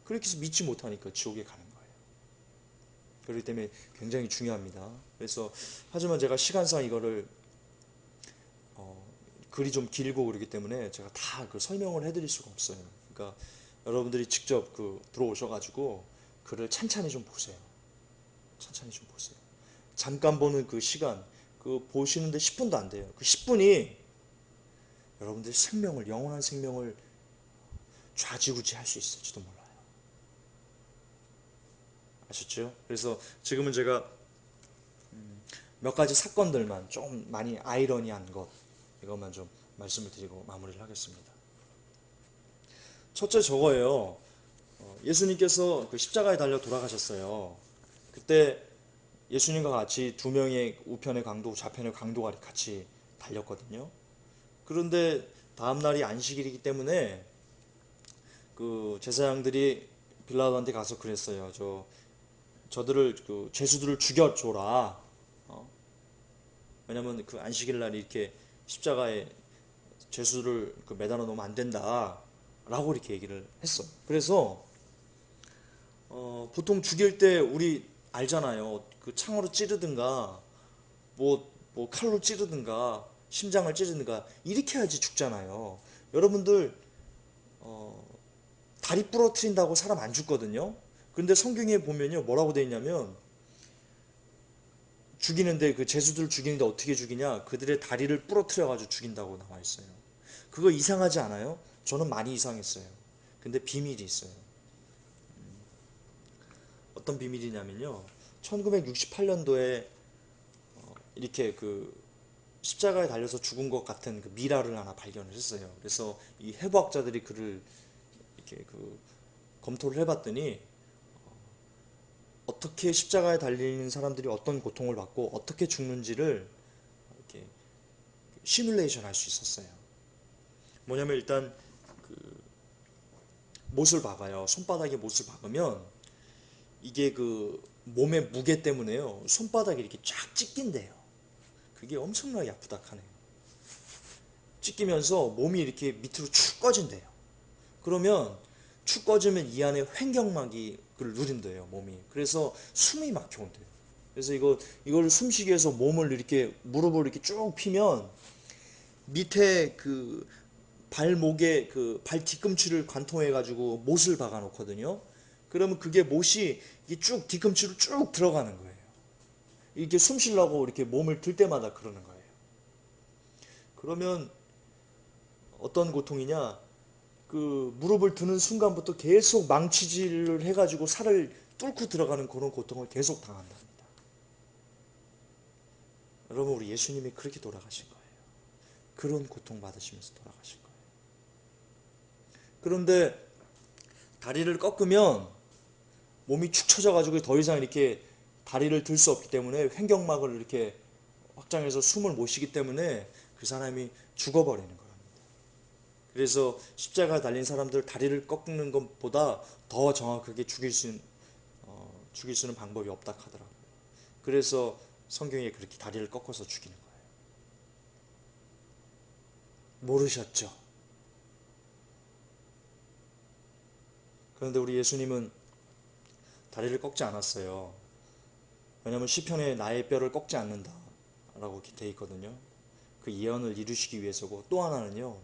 그렇게 해서 믿지 못하니까 지옥에 가는 거예요. 그렇기 때문에 굉장히 중요합니다. 그래서 하지만 제가 시간상 이거를 글이 좀 길고 그렇기 때문에 제가 다 그 설명을 해드릴 수가 없어요. 그러니까 여러분들이 직접 들어오셔가지고 글을 찬찬히 좀 보세요. 찬찬히 좀 보세요. 잠깐 보는 그 시간, 보시는데 10분도 안 돼요. 그 10분이 여러분들의 영원한 생명을 좌지우지 할 수 있을지도 몰라요. 아셨죠? 그래서 지금은 제가 몇 가지 사건들만 좀 많이 아이러니한 것, 이것만 좀 말씀을 드리고 마무리를 하겠습니다. 첫째 저거예요. 예수님께서 그 십자가에 달려 돌아가셨어요. 그때 예수님과 같이 두 명의 우편의 강도, 좌편의 강도가 같이 달렸거든요. 그런데 다음 날이 안식일이기 때문에 그 제사장들이 빌라도한테 가서 그랬어요. 저들을 죄수들을 죽여줘라. 왜냐면 그 안식일 날 이렇게 십자가에 죄수를 매달아 놓으면 안 된다. 라고 이렇게 얘기를 했어. 그래서 보통 죽일 때 우리 알잖아요. 그 창으로 찌르든가 뭐 칼로 찌르든가 심장을 찌르든가 이렇게 해야지 죽잖아요. 여러분들 다리 부러뜨린다고 사람 안 죽거든요. 근데 성경에 보면요 뭐라고 돼 있냐면 죽이는데 그 죄수들 죽이는데 어떻게 죽이냐, 그들의 다리를 부러뜨려 가지고 죽인다고 나와 있어요. 그거 이상하지 않아요? 저는 많이 이상했어요. 근데 비밀이 있어요. 어떤 비밀이냐면요, 1968년도에 이렇게 그 십자가에 달려서 죽은 것 같은 그 미라를 하나 발견을 했어요. 그래서 이 해부학자들이 그를 이렇게 그 검토를 해봤더니 어떻게 십자가에 달리는 사람들이 어떤 고통을 받고 어떻게 죽는지를 이렇게 시뮬레이션 할 수 있었어요. 뭐냐면 일단 못을 박아요. 손바닥에 못을 박으면 이게 그 몸의 무게 때문에요, 손바닥이 이렇게 쫙 찢긴대요. 그게 엄청나게 아프다 하네요. 찢기면서 몸이 이렇게 밑으로 축 꺼진대요. 그러면 축 꺼지면 이 안에 횡격막이 그걸 누린대요, 몸이. 그래서 숨이 막혀온대요. 그래서 이걸 숨쉬기 위해서 몸을 이렇게 무릎을 이렇게 쭉 피면 밑에 그 발목에 그 발 뒤꿈치를 관통해 가지고 못을 박아 놓거든요. 그러면 그게 못이 이게 쭉 뒤꿈치로 쭉 들어가는 거예요. 이렇게 숨 쉬려고 이렇게 몸을 들 때마다 그러는 거예요. 그러면 어떤 고통이냐? 그 무릎을 드는 순간부터 계속 망치질을 해가지고 살을 뚫고 들어가는 그런 고통을 계속 당한답니다. 여러분, 우리 예수님이 그렇게 돌아가신 거예요. 그런 고통 받으시면서 돌아가신 거예요. 그런데 다리를 꺾으면 몸이 축 처져가지고 더 이상 이렇게 다리를 들 수 없기 때문에 횡격막을 이렇게 확장해서 숨을 못 쉬기 때문에 그 사람이 죽어버리는 거랍니다. 그래서 십자가 달린 사람들 다리를 꺾는 것보다 더 정확하게 죽일 수는 방법이 없다 하더라고요. 그래서 성경에 그렇게 다리를 꺾어서 죽이는 거예요. 모르셨죠? 그런데 우리 예수님은 다리를 꺾지 않았어요. 왜냐하면 시편에 나의 뼈를 꺾지 않는다 라고 되어 있거든요. 그 예언을 이루시기 위해서고, 또 하나는요,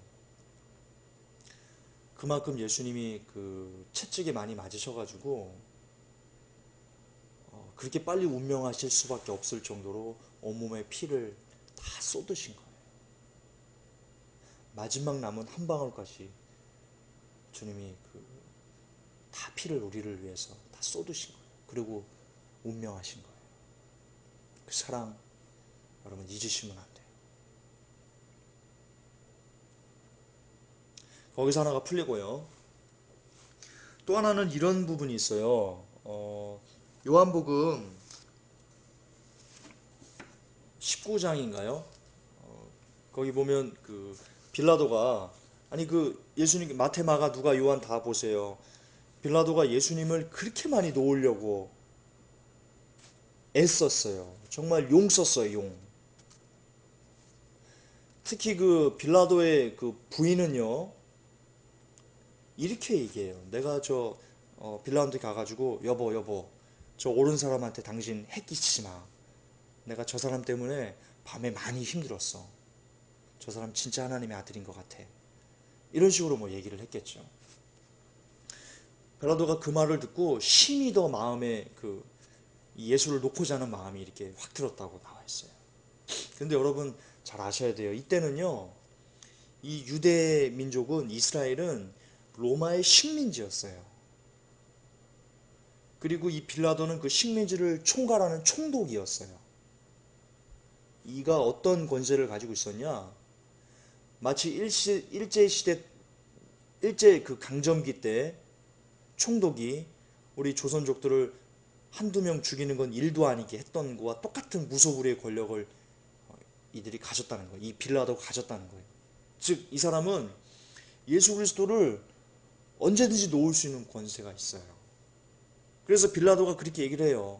그만큼 예수님이 그 채찍에 많이 맞으셔가지고 그렇게 빨리 운명하실 수밖에 없을 정도로 온몸에 피를 다 쏟으신 거예요. 마지막 남은 한 방울까지 주님이 그 다 피를 우리를 위해서 다 쏟으신 거예요. 그리고 운명하신 거예요. 그 사랑 여러분 잊으시면 안 돼요. 거기서 하나가 풀리고요. 또 하나는 이런 부분이 있어요. 요한복음 19장인가요? 거기 보면 그 빌라도가, 아니 그 예수님 마태 마가 누가 요한 다 보세요. 빌라도가 예수님을 그렇게 많이 놓으려고 애썼어요. 정말 용 썼어요, 용. 특히 그 빌라도의 그 부인은요, 이렇게 얘기해요. 내가 빌라도한테 가가지고 여보 저 옳은 사람한테 당신 해끼치지 마. 내가 저 사람 때문에 밤에 많이 힘들었어. 저 사람 진짜 하나님의 아들인 것 같아. 이런 식으로 뭐 얘기를 했겠죠. 빌라도가 그 말을 듣고 심히 더 마음에 그 예수를 놓고자 하는 마음이 이렇게 확 들었다고 나와 있어요. 근데 여러분 잘 아셔야 돼요. 이때는요, 이 유대 민족은, 이스라엘은 로마의 식민지였어요. 그리고 이 빌라도는 그 식민지를 총괄하는 총독이었어요. 이가 어떤 권세를 가지고 있었냐? 마치 일제 그 강점기 때 총독이 우리 조선족들을 한두 명 죽이는 건 일도 아니게 했던 거와 똑같은 무소불위의 권력을 이들이 가졌다는 거예요. 이 빌라도가 가졌다는 거예요. 즉, 이 사람은 예수 그리스도를 언제든지 놓을 수 있는 권세가 있어요. 그래서 빌라도가 그렇게 얘기를 해요.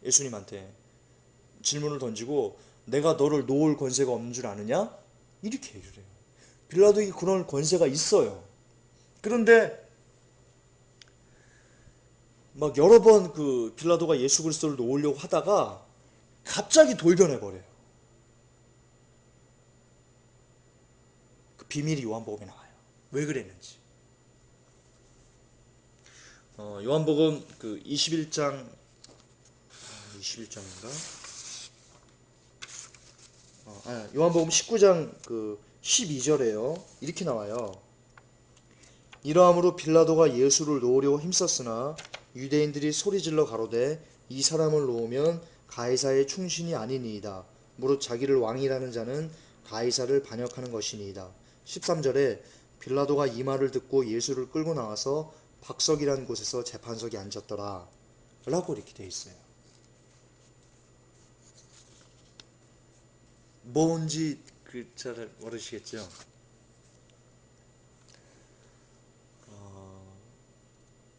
예수님한테 질문을 던지고, 내가 너를 놓을 권세가 없는 줄 아느냐? 이렇게 얘기를 해요. 빌라도에게 그런 권세가 있어요. 그런데 막 여러 번 그 빌라도가 예수 그리스도를 놓으려고 하다가 갑자기 돌변해 버려요. 그 비밀이 요한복음에 나와요. 왜 그랬는지. 요한복음 그 21장인가? 요한복음 19장 그 12절에요. 이렇게 나와요. 이러함으로 빌라도가 예수를 놓으려고 힘썼으나 유대인들이 소리질러 가로되 이 사람을 놓으면 가이사의 충신이 아니니이다. 무릇 자기를 왕이라는 자는 가이사를 반역하는 것이니이다. 13절에 빌라도가 이 말을 듣고 예수를 끌고 나와서 박석이라는 곳에서 재판석에 앉았더라 라고 이렇게 돼 있어요. 뭔지 잘 모르시겠죠?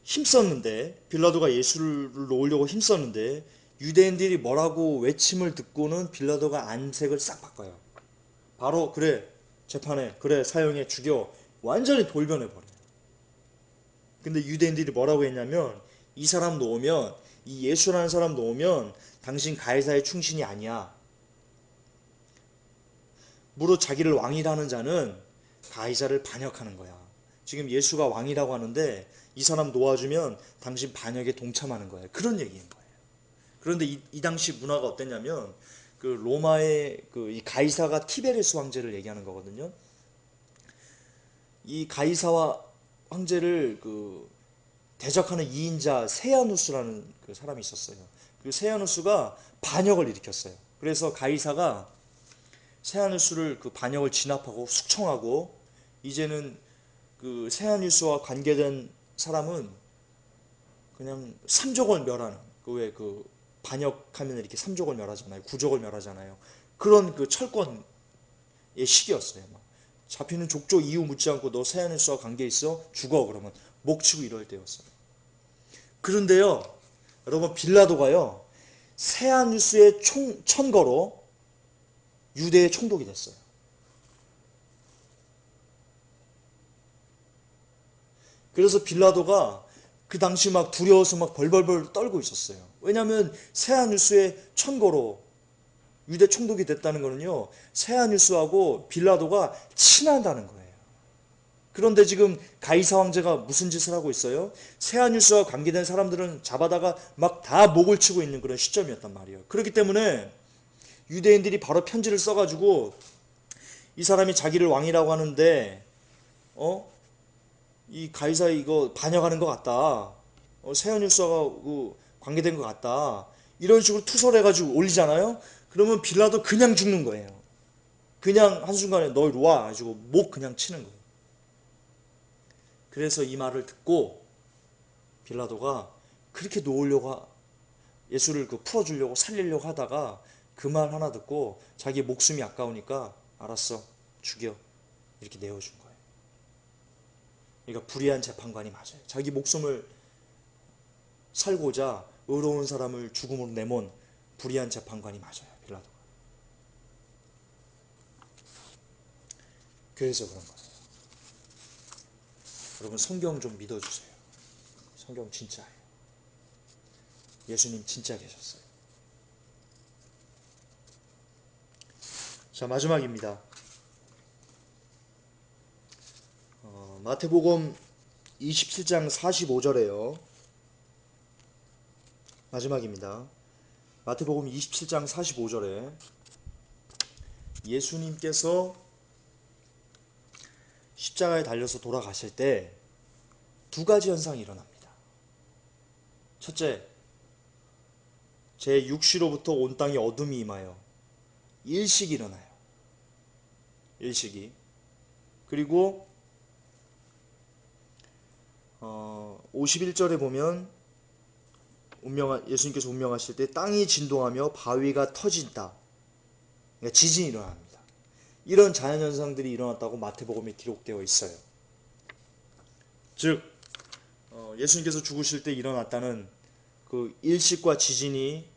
힘썼는데 빌라도가 예수를 놓으려고 힘썼는데 유대인들이 뭐라고 외침을 듣고는 빌라도가 안색을 싹 바꿔요. 바로 그래 재판해 그래 사형해 죽여 완전히 돌변해 버려요. 근데 유대인들이 뭐라고 했냐면 이 사람 놓으면 이 예수라는 사람 놓으면 당신 가이사의 충신이 아니야. 무릇 자기를 왕이라는 자는 가이사를 반역하는 거야. 지금 예수가 왕이라고 하는데 이 사람 놓아주면 당신 반역에 동참하는 거야. 그런 얘기인 거예요. 그런데 이 당시 문화가 어땠냐면 그 로마의 그 이 가이사가 티베리스 황제를 얘기하는 거거든요. 이 가이사와 황제를 그 대적하는 2인자 세아누스라는 그 사람이 있었어요. 그 세아누스가 반역을 일으켰어요. 그래서 가이사가 세아누스를 그 반역을 진압하고 숙청하고 이제는 그 세아누스와 관계된 사람은 그냥 삼족을 멸하는 그 왜 그 반역하면 이렇게 삼족을 멸하잖아요. 구족을 멸하잖아요. 그런 그 철권의 시기였어요. 막 잡히는 족족 이유 묻지 않고 너 세아누스와 관계 있어? 죽어 그러면 목 치고 이럴 때였어요. 그런데요, 여러분 빌라도가요 세아누스의 천거로 유대의 총독이 됐어요. 그래서 빌라도가 그 당시 막 두려워서 막 벌벌벌 떨고 있었어요. 왜냐하면 세아누스의 천거로 유대 총독이 됐다는 거는요, 세아누스하고 빌라도가 친하다는 거예요. 그런데 지금 가이사 황제가 무슨 짓을 하고 있어요? 세아누스와 관계된 사람들은 잡아다가 막 다 목을 치고 있는 그런 시점이었단 말이에요. 그렇기 때문에 유대인들이 바로 편지를 써가지고 이 사람이 자기를 왕이라고 하는데 이 가이사 이거 반역하는 것 같다. 세아누스와 관계된 것 같다. 이런 식으로 투설해가지고 올리잖아요. 그러면 빌라도 그냥 죽는 거예요. 그냥 한순간에 너 이리 와 가지고 목 그냥 치는 거예요. 그래서 이 말을 듣고 빌라도가 그렇게 놓으려고 예수를 풀어주려고 살리려고 하다가 그 말 하나 듣고 자기 목숨이 아까우니까 알았어 죽여 이렇게 내어준 거예요. 그러니까 불의한 재판관이 맞아요. 자기 목숨을 살고자 의로운 사람을 죽음으로 내몬 불의한 재판관이 맞아요. 빌라도가. 그래서 그런 거예요. 여러분 성경 좀 믿어주세요. 성경 진짜예요. 예수님 진짜 계셨어요. 자 마지막입니다. 마태복음 27장 45절에요. 마지막입니다. 마태복음 27장 45절에 예수님께서 십자가에 달려서 돌아가실 때 두 가지 현상이 일어납니다. 첫째, 제 육시로부터 온 땅에 어둠이 임하여 일식이 일어나요. 일식이. 그리고 51절에 보면 예수님께서 운명하실 때 땅이 진동하며 바위가 터진다. 그러니까 지진이 일어납니다. 이런 자연현상들이 일어났다고 마태복음에 기록되어 있어요. 즉 예수님께서 죽으실 때 일어났다는 그 일식과 지진이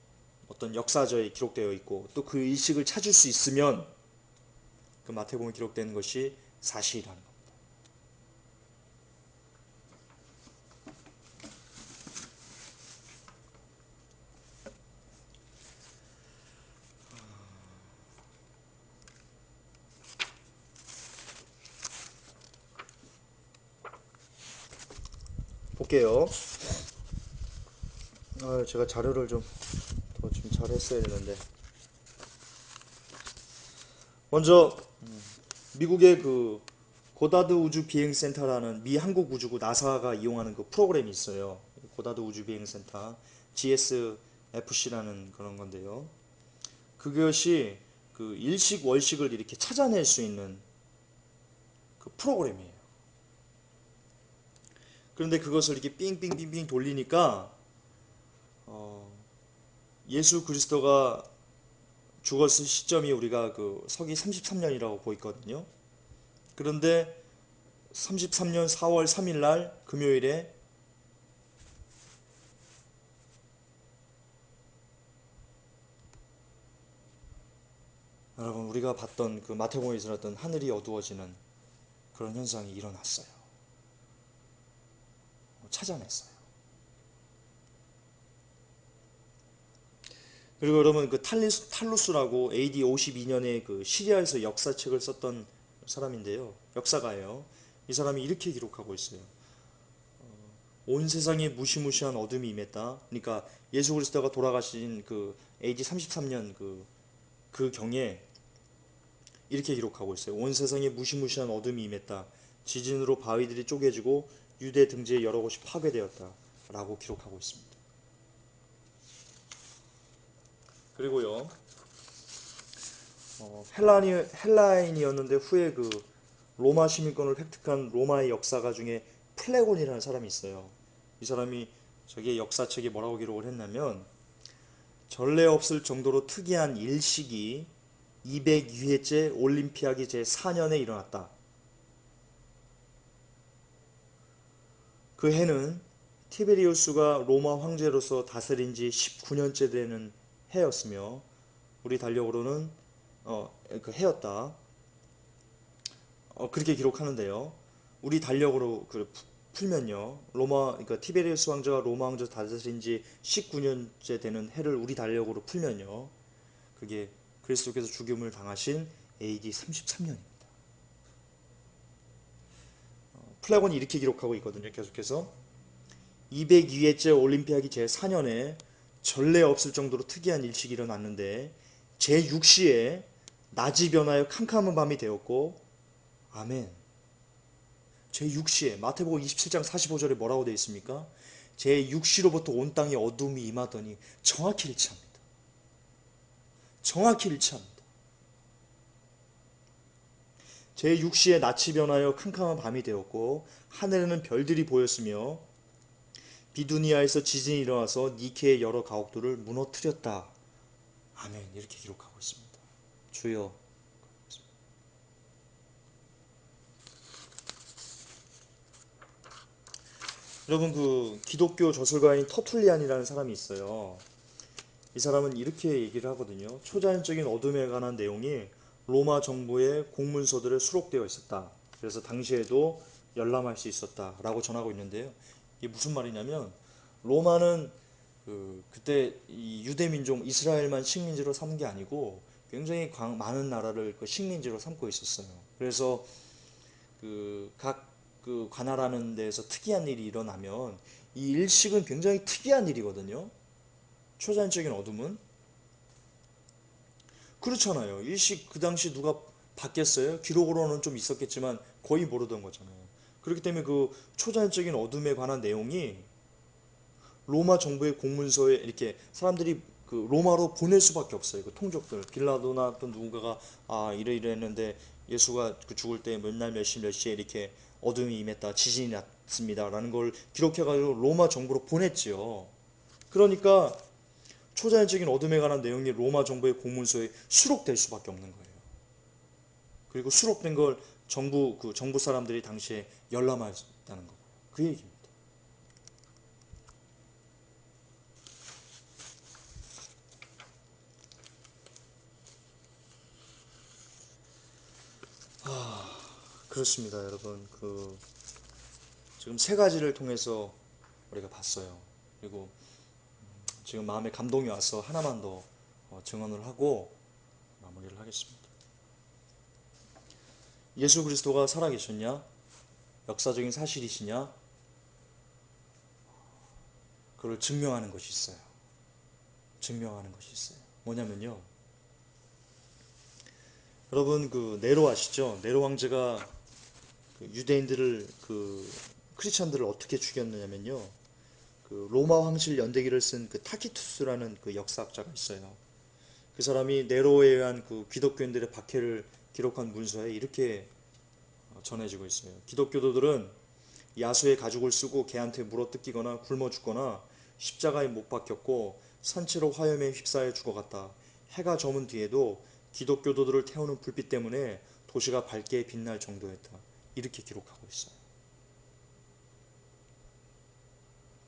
어떤 역사저에 기록되어 있고 또 그 일식을 찾을 수 있으면 그 마태복음에 기록되는 것이 사실이라는 겁니다. 볼게요. 제가 자료를 좀 더 좀 잘했어야 했는데. 먼저 미국의 그 고다드 우주 비행센터라는 미 한국 우주국 나사가 이용하는 그 프로그램이 있어요. 고다드 우주 비행센터 GSFC라는 그런 건데요. 그것이 그 일식 월식을 이렇게 찾아낼 수 있는 그 프로그램이에요. 그런데 그것을 이렇게 삥삥삥삥 돌리니까 어, 예수 그리스도가 죽었을 시점이 우리가 그 서기 33년이라고 보이거든요. 그런데 33년 4월 3일 날 금요일에 여러분 우리가 봤던 그 마태복음에서 나왔던 하늘이 어두워지는 그런 현상이 일어났어요. 찾아냈어요. 그리고 여러분 그 탈루스라고 AD 52년에 그 시리아에서 역사책을 썼던 사람인데요. 역사가예요. 이 사람이 이렇게 기록하고 있어요. 온 세상에 무시무시한 어둠이 임했다. 그러니까 예수 그리스도가 돌아가신 그 AD 33년 그 경에 이렇게 기록하고 있어요. 온 세상에 무시무시한 어둠이 임했다. 지진으로 바위들이 쪼개지고 유대 등지의 여러 곳이 파괴되었다. 라고 기록하고 있습니다. 그리고요, 헬라인이었는데 후에 그 로마 시민권을 획득한 로마의 역사가 중에 플레곤이라는 사람이 있어요. 이 사람이 저기 역사책에 뭐라고 기록을 했냐면 전례 없을 정도로 특이한 일식이 202회째 올림피아기 제4년에 일어났다. 그 해는 티베리우스가 로마 황제로서 다스린 지 19년째 되는 해였으며 우리 달력으로는 그 해였다. 그렇게 기록하는데요. 우리 달력으로 풀면요. 그러니까 티베리우스 왕자가 로마 왕조 다스린 지 19년째 되는 해를 우리 달력으로 풀면요. 그게 그리스도께서 죽임을 당하신 AD 33년입니다. 플라곤이 이렇게 기록하고 있거든요. 계속해서 202회째 올림피아기 제4년에 전례 없을 정도로 특이한 일식이 일어났는데 제6시에 낮이 변하여 캄캄한 밤이 되었고 아멘. 제6시에 마태복음 27장 45절에 뭐라고 되어 있습니까? 제6시로부터 온 땅에 어둠이 임하더니 정확히 일치합니다. 정확히 일치합니다. 제6시에 낯이 변하여 캄캄한 밤이 되었고 하늘에는 별들이 보였으며 비두니아에서 지진이 일어나서 니케의 여러 가옥들을 무너뜨렸다. 아멘. 이렇게 기록하고 있습니다. 주여. 여러분 그 기독교 저술가인 터툴리안이라는 사람이 있어요. 이 사람은 이렇게 얘기를 하거든요. 초자연적인 어둠에 관한 내용이 로마 정부의 공문서들에 수록되어 있었다. 그래서 당시에도 열람할 수 있었다라고 전하고 있는데요. 이게 무슨 말이냐면 로마는 그때 이 유대 민족 이스라엘만 식민지로 삼은 게 아니고 굉장히 많은 나라를 그 식민지로 삼고 있었어요. 그래서 각 관할하는 데에서 특이한 일이 일어나면 이 일식은 굉장히 특이한 일이거든요. 초자연적인 어둠은 그렇잖아요. 일식 그 당시 누가 봤겠어요? 기록으로는 좀 있었겠지만 거의 모르던 거잖아요. 그렇기 때문에 그 초자연적인 어둠에 관한 내용이 로마 정부의 공문서에 이렇게 사람들이 그 로마로 보낼 수밖에 없어요. 그 통족들 빌라도나 또 누군가가 이래 했는데 예수가 그 죽을 때 몇 날 몇 시 몇 시에 이렇게 어둠이 임했다 지진이 났습니다라는 걸 기록해가지고 로마 정부로 보냈지요. 그러니까 초자연적인 어둠에 관한 내용이 로마 정부의 공문서에 수록될 수밖에 없는 거예요. 그리고 수록된 걸 정부 사람들이 당시에 열람했다는 거고요. 그 얘기입니다. 그렇습니다, 여러분. 지금 세 가지를 통해서 우리가 봤어요. 그리고 지금 마음에 감동이 와서 하나만 더 증언을 하고 마무리를 하겠습니다. 예수 그리스도가 살아계셨냐? 역사적인 사실이시냐? 그걸 증명하는 것이 있어요. 증명하는 것이 있어요. 뭐냐면요. 여러분 그 네로 아시죠? 네로 왕제가 그 유대인들을 크리스천들을 어떻게 죽였느냐면요. 그 로마 황실 연대기를 쓴 그 타키투스라는 그 역사학자가 있어요. 그 사람이 네로에 의한 그 기독교인들의 박해를 기록한 문서에 이렇게 전해지고 있어요. 기독교도들은 야수의 가죽을 쓰고 개한테 물어뜯기거나 굶어 죽거나 십자가에 못 박혔고 산채로 화염에 휩싸여 죽어갔다. 해가 저문 뒤에도 기독교도들을 태우는 불빛 때문에 도시가 밝게 빛날 정도였다. 이렇게 기록하고 있어요.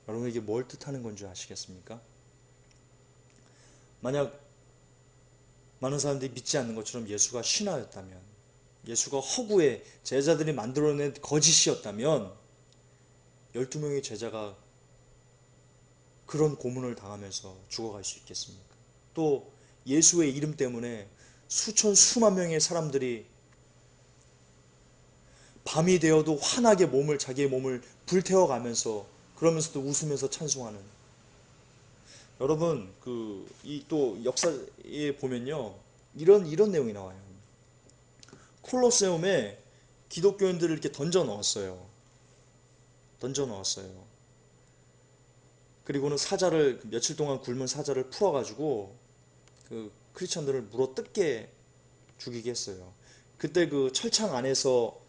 여러분 이게 뭘 뜻하는 건지 아시겠습니까? 만약 많은 사람들이 믿지 않는 것처럼 예수가 신하였다면, 예수가 허구에 제자들이 만들어낸 거짓이었다면 12명의 제자가 그런 고문을 당하면서 죽어갈 수 있겠습니까? 또 예수의 이름 때문에 수천 수만 명의 사람들이 밤이 되어도 환하게 자기의 몸을 불태워가면서 그러면서도 웃으면서 찬송하는, 여러분 이 또 역사에 보면요 이런 내용이 나와요. 콜로세움에 기독교인들을 이렇게 던져 넣었어요. 그리고는 사자를 며칠 동안 굶은 사자를 풀어가지고 그 크리스천들을 물어 뜯게 죽이게 했어요. 그때 그 철창 안에서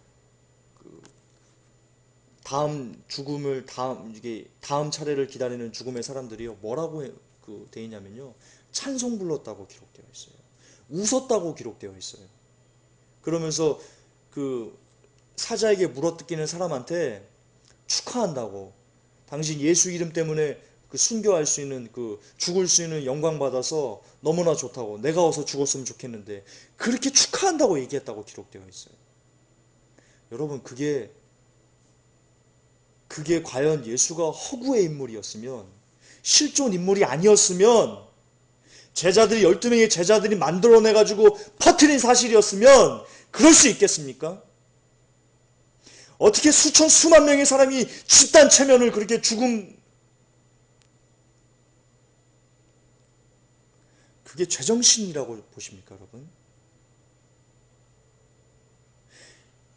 다음 차례를 기다리는 죽음의 사람들이요 뭐라고 돼 있냐면요 찬송 불렀다고 기록되어 있어요. 웃었다고 기록되어 있어요. 그러면서 그 사자에게 물어뜯기는 사람한테 축하한다고, 당신 예수 이름 때문에 그 순교할 수 있는 죽을 수 있는 영광 받아서 너무나 좋다고, 내가 어서 죽었으면 좋겠는데, 그렇게 축하한다고 얘기했다고 기록되어 있어요. 여러분 그게 과연 예수가 허구의 인물이었으면, 실존 인물이 아니었으면, 제자들이 12명의 제자들이 만들어내가지고 퍼뜨린 사실이었으면 그럴 수 있겠습니까? 어떻게 수천 수만 명의 사람이 집단 체면을 그렇게 그게 제정신이라고 보십니까, 여러분?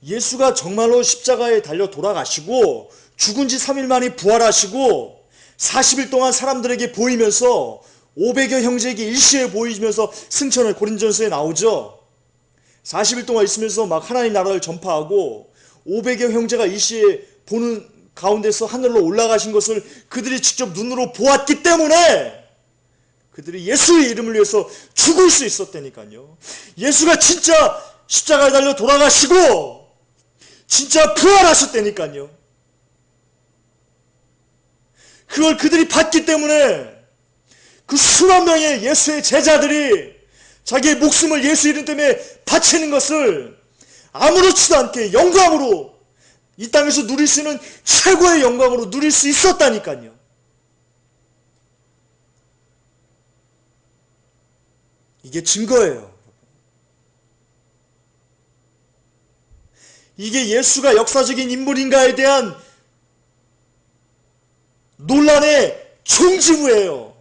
예수가 정말로 십자가에 달려 돌아가시고 죽은 지 3일 만에 부활하시고 40일 동안 사람들에게 보이면서 500여 형제에게 일시에 보이면서 승천을, 고린전서에 나오죠. 40일 동안 있으면서 막 하나님 나라를 전파하고 500여 형제가 일시에 보는 가운데서 하늘로 올라가신 것을 그들이 직접 눈으로 보았기 때문에 그들이 예수의 이름을 위해서 죽을 수 있었다니까요. 예수가 진짜 십자가에 달려 돌아가시고 진짜 부활하셨다니까요. 그걸 그들이 봤기 때문에 그 수만 명의 예수의 제자들이 자기의 목숨을 예수 이름 때문에 바치는 것을 아무렇지도 않게 영광으로, 이 땅에서 누릴 수 있는 최고의 영광으로 누릴 수 있었다니까요. 이게 증거예요. 이게 예수가 역사적인 인물인가에 대한 논란의 종지부예요.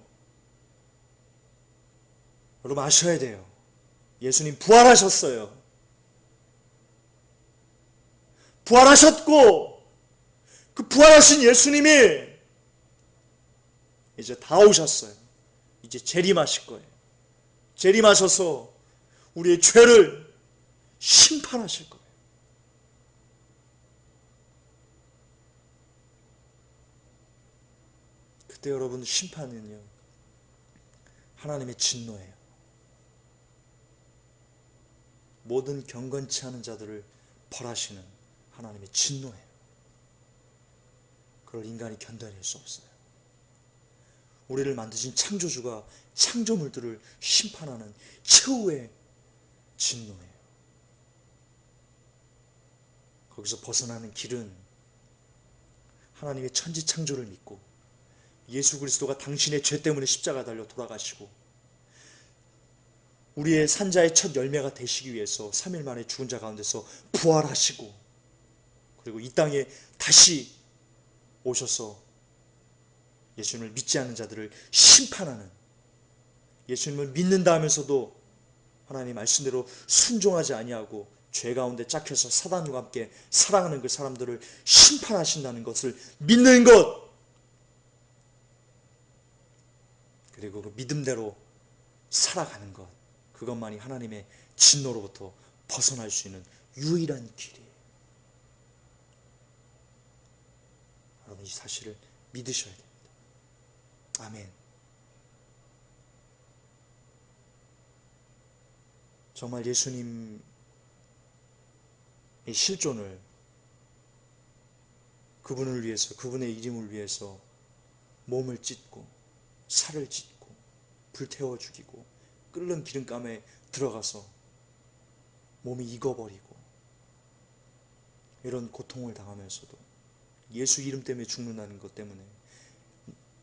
여러분 아셔야 돼요. 예수님 부활하셨어요. 부활하셨고 그 부활하신 예수님이 이제 다 오셨어요. 이제 재림하실 거예요. 재림하셔서 우리의 죄를 심판하실 거예요. 그때 여러분 심판은요 하나님의 진노예요. 모든 경건치 않은 자들을 벌하시는 하나님의 진노예요. 그걸 인간이 견뎌낼 수 없어요. 우리를 만드신 창조주가 창조물들을 심판하는 최후의 진노예요. 거기서 벗어나는 길은 하나님의 천지 창조를 믿고 예수 그리스도가 당신의 죄 때문에 십자가 달려 돌아가시고 우리의 산자의 첫 열매가 되시기 위해서 3일 만에 죽은 자 가운데서 부활하시고 그리고 이 땅에 다시 오셔서 예수님을 믿지 않는 자들을 심판하는, 예수님을 믿는다 하면서도 하나님 말씀대로 순종하지 아니하고 죄 가운데 짝혀서 사단과 함께 살아가는 그 사람들을 심판하신다는 것을 믿는 것, 그리고 그 믿음대로 살아가는 것, 그것만이 하나님의 진노로부터 벗어날 수 있는 유일한 길이에요. 여러분, 이 사실을 믿으셔야 됩니다. 아멘. 정말 예수님의 실존을, 그분을 위해서, 그분의 이름을 위해서 몸을 찢고 살을 찢고 불태워 죽이고 끓는 기름감에 들어가서 몸이 익어버리고 이런 고통을 당하면서도 예수 이름 때문에 죽는다는 것 때문에,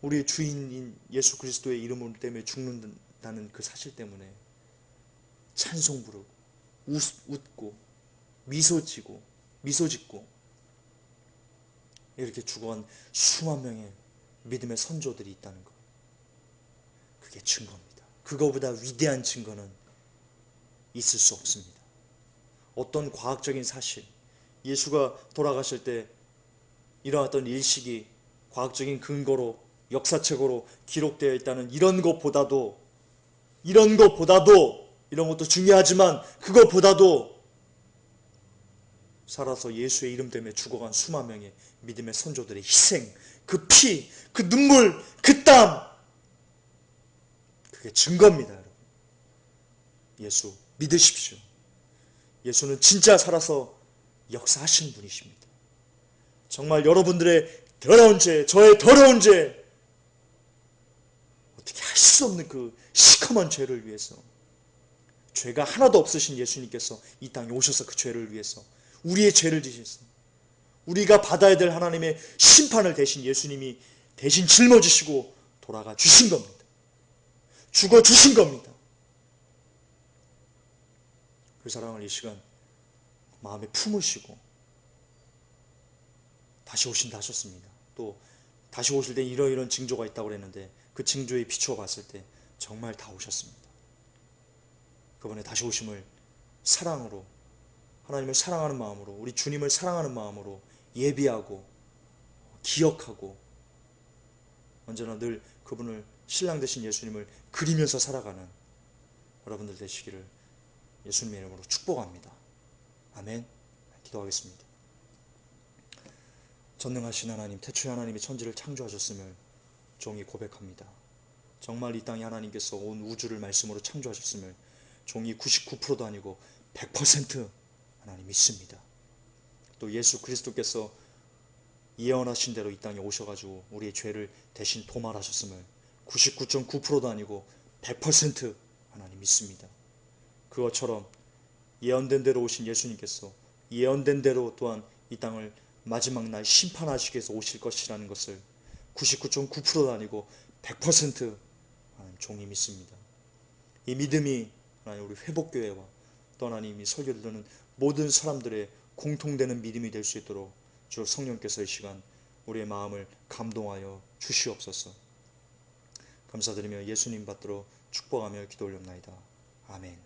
우리의 주인인 예수 그리스도의 이름 때문에 죽는다는 그 사실 때문에 찬송 부르고 웃고 미소 짓고 이렇게 죽어간 수만 명의 믿음의 선조들이 있다는 것, 그게 증거입니다. 그거보다 위대한 증거는 있을 수 없습니다. 어떤 과학적인 사실, 예수가 돌아가실 때 일어났던 일식이 과학적인 근거로 역사책으로 기록되어 있다는 이런 것보다도, 이런 것도 중요하지만 그것보다도 살아서 예수의 이름 때문에 죽어간 수만 명의 믿음의 선조들의 희생, 그 피, 그 눈물, 그 땀, 그게 증거입니다. 여러분, 예수 믿으십시오. 예수는 진짜 살아서 역사하시는 분이십니다. 정말 여러분들의 더러운 죄, 저의 더러운 죄, 어떻게 할 수 없는 그 시커먼 죄를 위해서, 죄가 하나도 없으신 예수님께서 이 땅에 오셔서 그 죄를 위해서 우리의 죄를 지셔서 우리가 받아야 될 하나님의 심판을 대신 예수님이 대신 짊어지시고 돌아가 주신 겁니다. 죽어 주신 겁니다. 그 사랑을 이 시간 마음에 품으시고 다시 오신다 하셨습니다. 또 다시 오실 때 이런 징조가 있다고 그랬는데 그 징조에 비추어 봤을 때 정말 다 오셨습니다. 그분의 다시 오심을 사랑으로, 하나님을 사랑하는 마음으로, 우리 주님을 사랑하는 마음으로 예비하고 기억하고 언제나 늘 그분을, 신랑 되신 예수님을 그리면서 살아가는 여러분들 되시기를 예수님의 이름으로 축복합니다. 아멘. 기도하겠습니다. 전능하신 하나님, 태초에 하나님이 천지를 창조하셨음을 종이 고백합니다. 정말 이 땅에 하나님께서 온 우주를 말씀으로 창조하셨음을 종이 99%도 아니고 100% 하나님 믿습니다. 또 예수 그리스도께서 예언하신 대로 이 땅에 오셔가지고 우리의 죄를 대신 도말하셨음을 99.9%도 아니고 100% 하나님 믿습니다. 그것처럼 예언된 대로 오신 예수님께서 예언된 대로 또한 이 땅을 마지막 날 심판하시기 위해서 오실 것이라는 것을 99.9%도 아니고 100% 하나님 종이 믿습니다. 이 믿음이 하나님 우리 회복교회와 또 하나님이 설교를 듣는 모든 사람들의 공통되는 믿음이 될 수 있도록 주 성령께서 이 시간 우리의 마음을 감동하여 주시옵소서. 감사드리며 예수님 받들어 축복하며 기도 올렸나이다. 아멘.